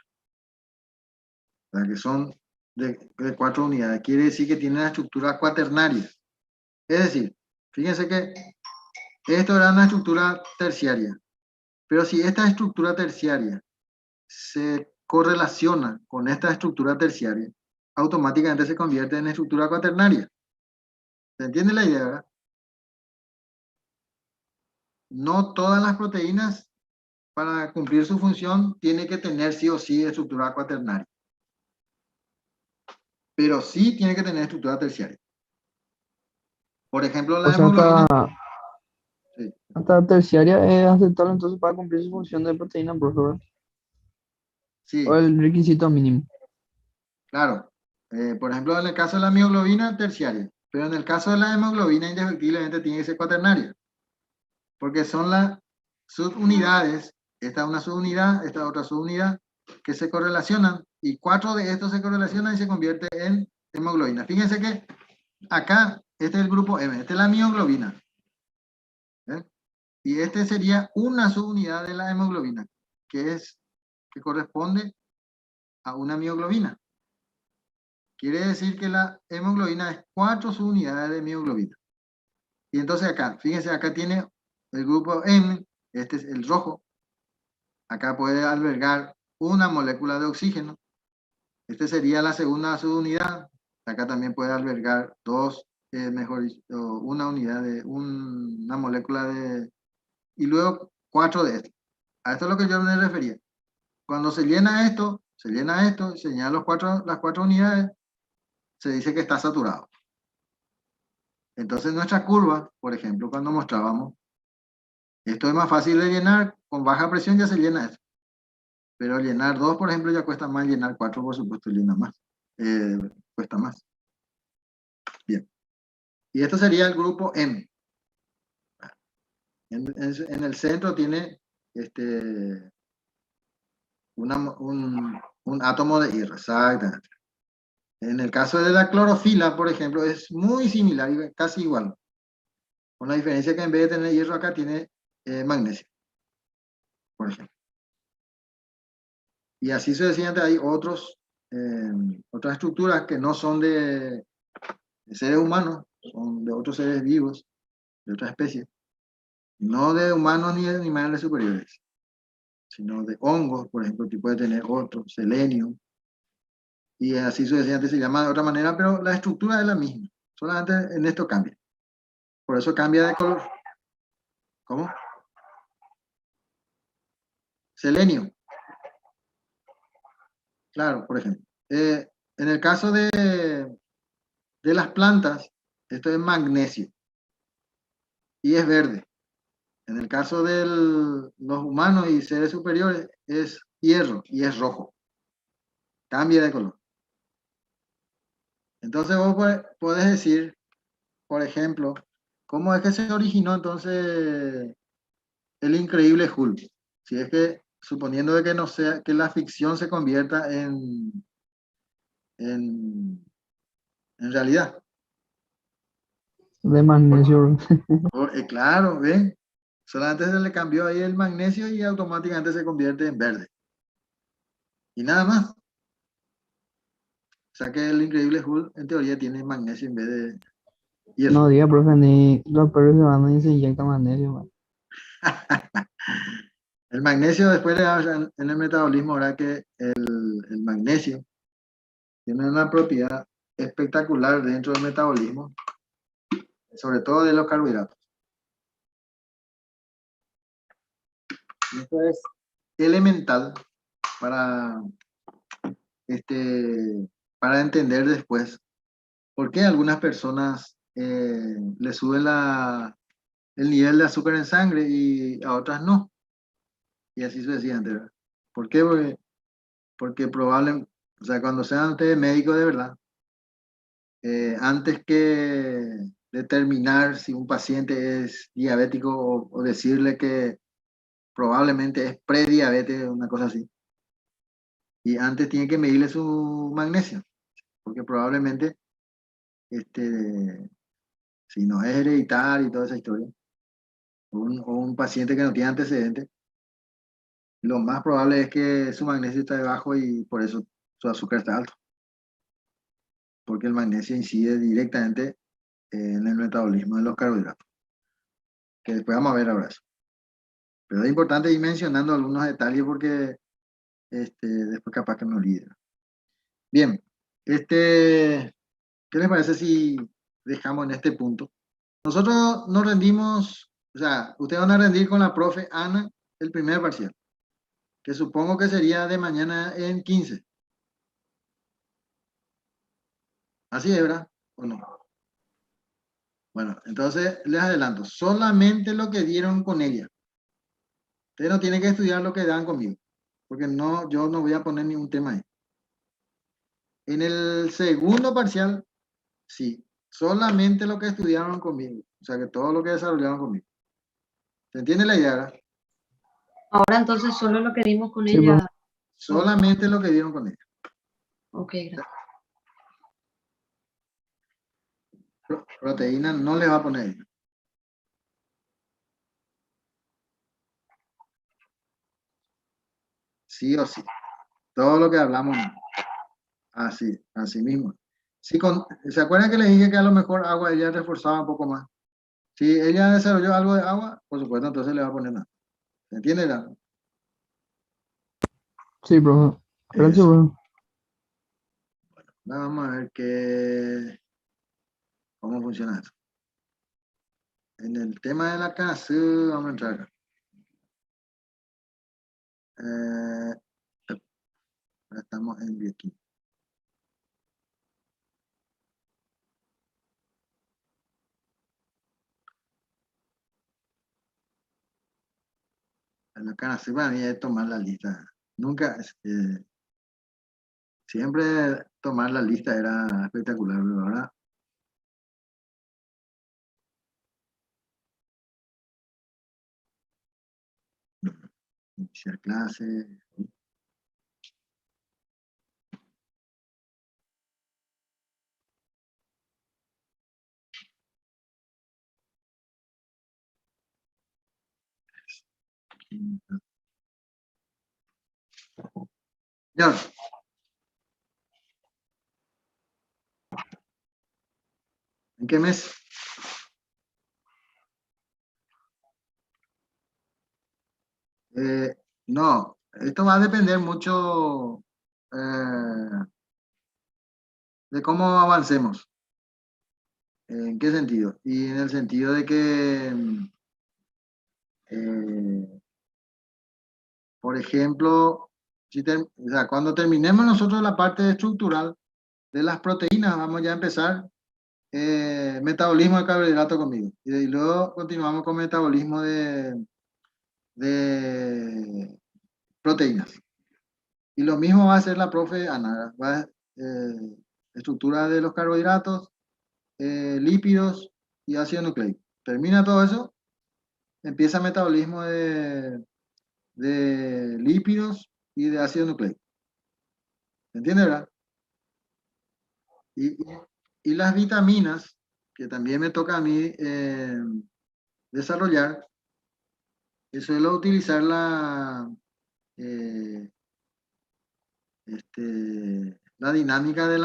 O sea, que son de 4 unidades. Quiere decir que tiene una estructura cuaternaria. Es decir, fíjense que esto era una estructura terciaria. Pero si esta estructura terciaria se correlaciona con esta estructura terciaria, automáticamente se convierte en estructura cuaternaria. ¿Se entiende la idea, verdad? No todas las proteínas, para cumplir su función, tienen que tener sí o sí estructura cuaternaria. Pero sí tiene que tener estructura terciaria. Por ejemplo, la hemoglobina. Sí. Hasta terciaria es aceptable entonces para cumplir su función de proteína, por favor. Sí, O el requisito mínimo. claro. Por ejemplo, en el caso de la mioglobina, terciaria. Pero en el caso de la hemoglobina, indefectiblemente tiene que ser cuaternaria. Porque son las subunidades, esta es una subunidad, esta es otra subunidad, que se correlacionan, y 4 de estos se correlacionan y se convierte en hemoglobina. Fíjense que acá, este es el grupo M, esta es la mioglobina. Y este sería una subunidad de la hemoglobina, que corresponde a una mioglobina. Quiere decir que la hemoglobina es 4 subunidades de mioglobina. Y entonces acá, fíjense, acá tiene el grupo M, este es el rojo. Acá puede albergar una molécula de oxígeno. Este sería la segunda subunidad. Acá también puede albergar una unidad de una molécula de... Y luego 4 de estos. A esto es lo que yo me refería. Cuando se llena esto, se llenan las 4 unidades, se dice que está saturado. Entonces nuestra curva, por ejemplo, cuando mostrábamos, esto es más fácil de llenar, con baja presión ya se llena eso. Pero llenar 2, por ejemplo, ya cuesta más, llenar 4, por supuesto, llena más. Cuesta más. Bien. Y esto sería el grupo M. En el centro tiene un átomo de hierro, exactamente. En el caso de la clorofila, por ejemplo, es muy similar y casi igual. Con la diferencia que en vez de tener hierro acá tiene magnesio, por ejemplo. Y así sucesivamente hay otras estructuras que no son de seres humanos, son de otros seres vivos, de otras especies. No de humanos ni de animales superiores, sino de hongos, por ejemplo, que puede tener otro, selenio, y así sucesivamente se llama de otra manera, pero la estructura es la misma, solamente en esto cambia. Por eso cambia de color. ¿Cómo? Selenio, claro, por ejemplo. En el caso de las plantas, esto es magnesio y es verde. En el caso de los humanos y seres superiores es hierro y es rojo. Cambia de color. Entonces vos podés decir, por ejemplo, ¿cómo es que se originó entonces el increíble Hulk? Si es que, suponiendo de que no sea, que la ficción se convierta en, en realidad. De magnesio. Claro, ¿ven? Solamente se le cambió ahí el magnesio y automáticamente se convierte en verde. Y nada más. O sea que el increíble Hulk en teoría tiene magnesio en vez de hierro. No diga, profe, ni los perros se van y se inyectan magnesio, man. El magnesio después en el metabolismo, ¿verdad? Que el magnesio tiene una propiedad espectacular dentro del metabolismo, sobre todo de los carbohidratos. Y esto es elemental para, para entender después por qué a algunas personas les sube el nivel de azúcar en sangre y a otras no. Y así sucesivamente, ¿verdad? ¿Por qué? Porque probablemente, o sea, cuando sean ustedes médicos de verdad, antes que determinar si un paciente es diabético o decirle que probablemente es prediabetes, una cosa así, y antes tiene que medirle su magnesio, porque probablemente, si no es hereditario y toda esa historia, o un paciente que no tiene antecedentes, lo más probable es que su magnesio está debajo y por eso su azúcar está alto, porque el magnesio incide directamente en el metabolismo de los carbohidratos, que después vamos a ver ahora eso. Pero es importante ir mencionando algunos detalles porque después capaz que me olvide. Bien, ¿qué les parece si dejamos en este punto? Nosotros nos rendimos, o sea, ustedes van a rendir con la profe Ana el primer parcial, que supongo que sería de mañana en 15. Así es, ¿verdad? ¿O no? Bueno, entonces les adelanto, solamente lo que dieron con ella. Ustedes no tienen que estudiar lo que dan conmigo, porque no, yo no voy a poner ningún tema ahí. En el segundo parcial, sí, solamente lo que estudiaron conmigo, o sea que todo lo que desarrollaron conmigo. ¿Se entiende la idea, verdad? Ahora entonces solo lo que dimos con Sí, profe. ella. Solamente lo que dieron con ella. Ok, gracias. Proteína no le va a poner ella. Sí o sí. Todo lo que hablamos, no. Así mismo. Sí, ¿se acuerdan que les dije que a lo mejor agua ella reforzaba un poco más? Si ella desarrolló algo de agua, por supuesto, entonces le va a poner nada. ¿Se entiende? Sí, profe. Gracias, Eso. profe. Vamos a ver cómo funciona eso. En el tema de la casa, vamos a entrar acá. Estamos en aquí. En la casa, para mí es tomar la lista. Nunca, siempre tomar la lista era espectacular, pero ahora iniciar clase. Señor. ¿En qué mes? No, esto va a depender mucho de cómo avancemos. ¿En qué sentido? Y en el sentido de que, por ejemplo, o sea, cuando terminemos nosotros la parte estructural de las proteínas, vamos ya a empezar metabolismo de carbohidratos conmigo. Y luego continuamos con metabolismo de proteínas. Y lo mismo va a hacer la profe Ana. Estructura de los carbohidratos, lípidos y ácido nucleico. Termina todo eso, empieza metabolismo de lípidos y de ácido nucleico. ¿Se entiende, verdad? Y las vitaminas, que también me toca a mí desarrollar, suelo utilizar la dinámica de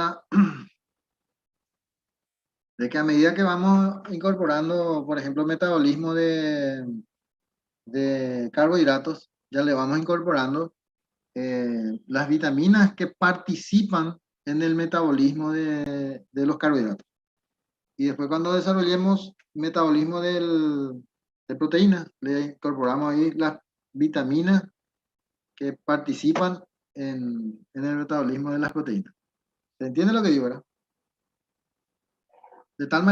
que a medida que vamos incorporando, por ejemplo, metabolismo de carbohidratos, ya le vamos incorporando las vitaminas que participan en el metabolismo de los carbohidratos. Y después cuando desarrollemos metabolismo de proteínas, le incorporamos ahí las vitaminas que participan en el metabolismo de las proteínas. ¿Se entiende lo que digo, verdad? De tal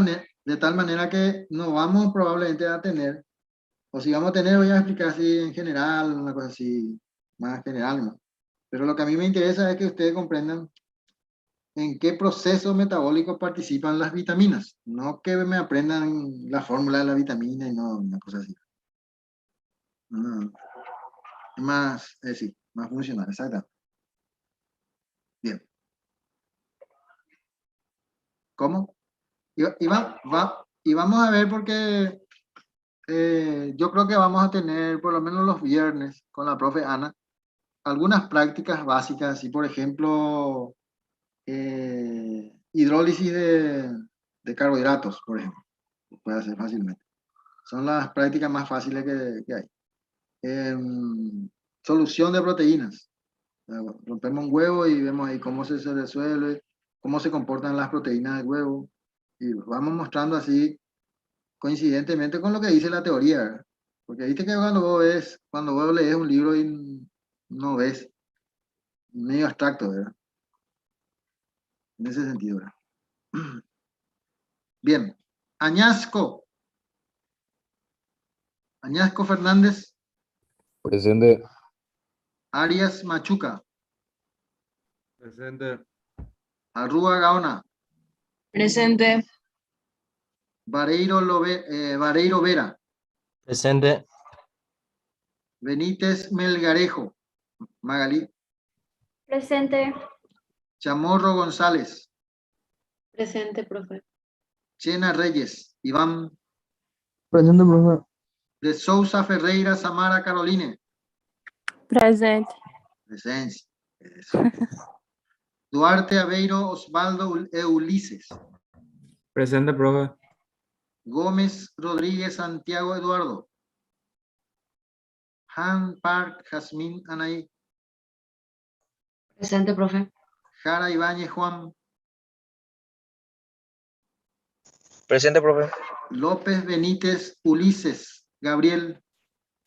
manera que no vamos probablemente a tener, o si vamos a tener, voy a explicar así en general, una cosa así más general, ¿no? Pero lo que a mí me interesa es que ustedes comprendan en qué proceso metabólico participan las vitaminas, no que me aprendan la fórmula de la vitamina y no una cosa así. No, más, sí, más funcional, exacto. Bien. ¿Cómo? Y vamos a ver porque yo creo que vamos a tener, por lo menos los viernes, con la profe Ana, algunas prácticas básicas, y por ejemplo, hidrólisis de carbohidratos, por ejemplo, puede hacer fácilmente. Son las prácticas más fáciles que hay. Solución de proteínas. Rompemos un huevo y vemos ahí cómo se resuelve, cómo se comportan las proteínas del huevo, y vamos mostrando así coincidentemente con lo que dice la teoría, ¿verdad? Porque viste que cuando vos lees un libro y no ves, medio abstracto, ¿verdad? En ese sentido, ¿verdad? Bien, Añasco Fernández, Presente. Arias Machuca, Presente. Arrúa Gaona, Presente. Vareiro Vera, Presente. Benítez Melgarejo, Magalí, Presente. Chamorro González, Presente, profe. Chena Reyes, Iván, Presente, profe. de Sousa Ferreira Samara Caroline, Presente. presencia. Eso. Duarte Aveiro Osvaldo Ulises, Presente, profe. Gómez Rodríguez Santiago Eduardo, Han Park Jazmín Anaí, Presente, profe. Jara Ibáñez Juan, Presente, profe. López Benítez Ulises Gabriel,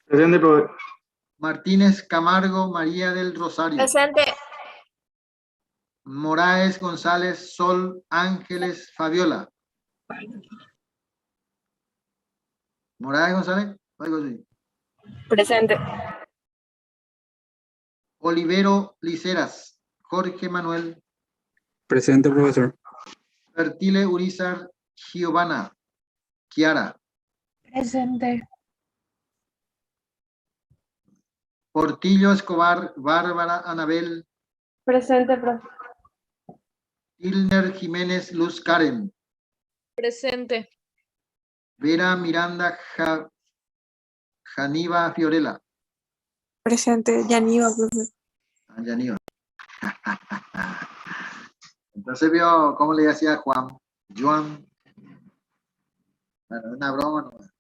Presente, profe. Martínez Camargo María del Rosario, Presente. Moraes González Sol Ángeles Fabiola, Moraes González, algo así. Presente. Olivero Liceras, Jorge Manuel, Presente, profesor. Fertile Urizar Giovanna, Kiara, Presente. Portillo Escobar Bárbara Anabel, Presente, profe. Ilner Jiménez Luz Karen, Presente. Vera Miranda Janiva Fiorella, Presente, Yaniva, profe. Ah, ya ni va. Entonces vio cómo le decía Juan. Bueno, una broma, no.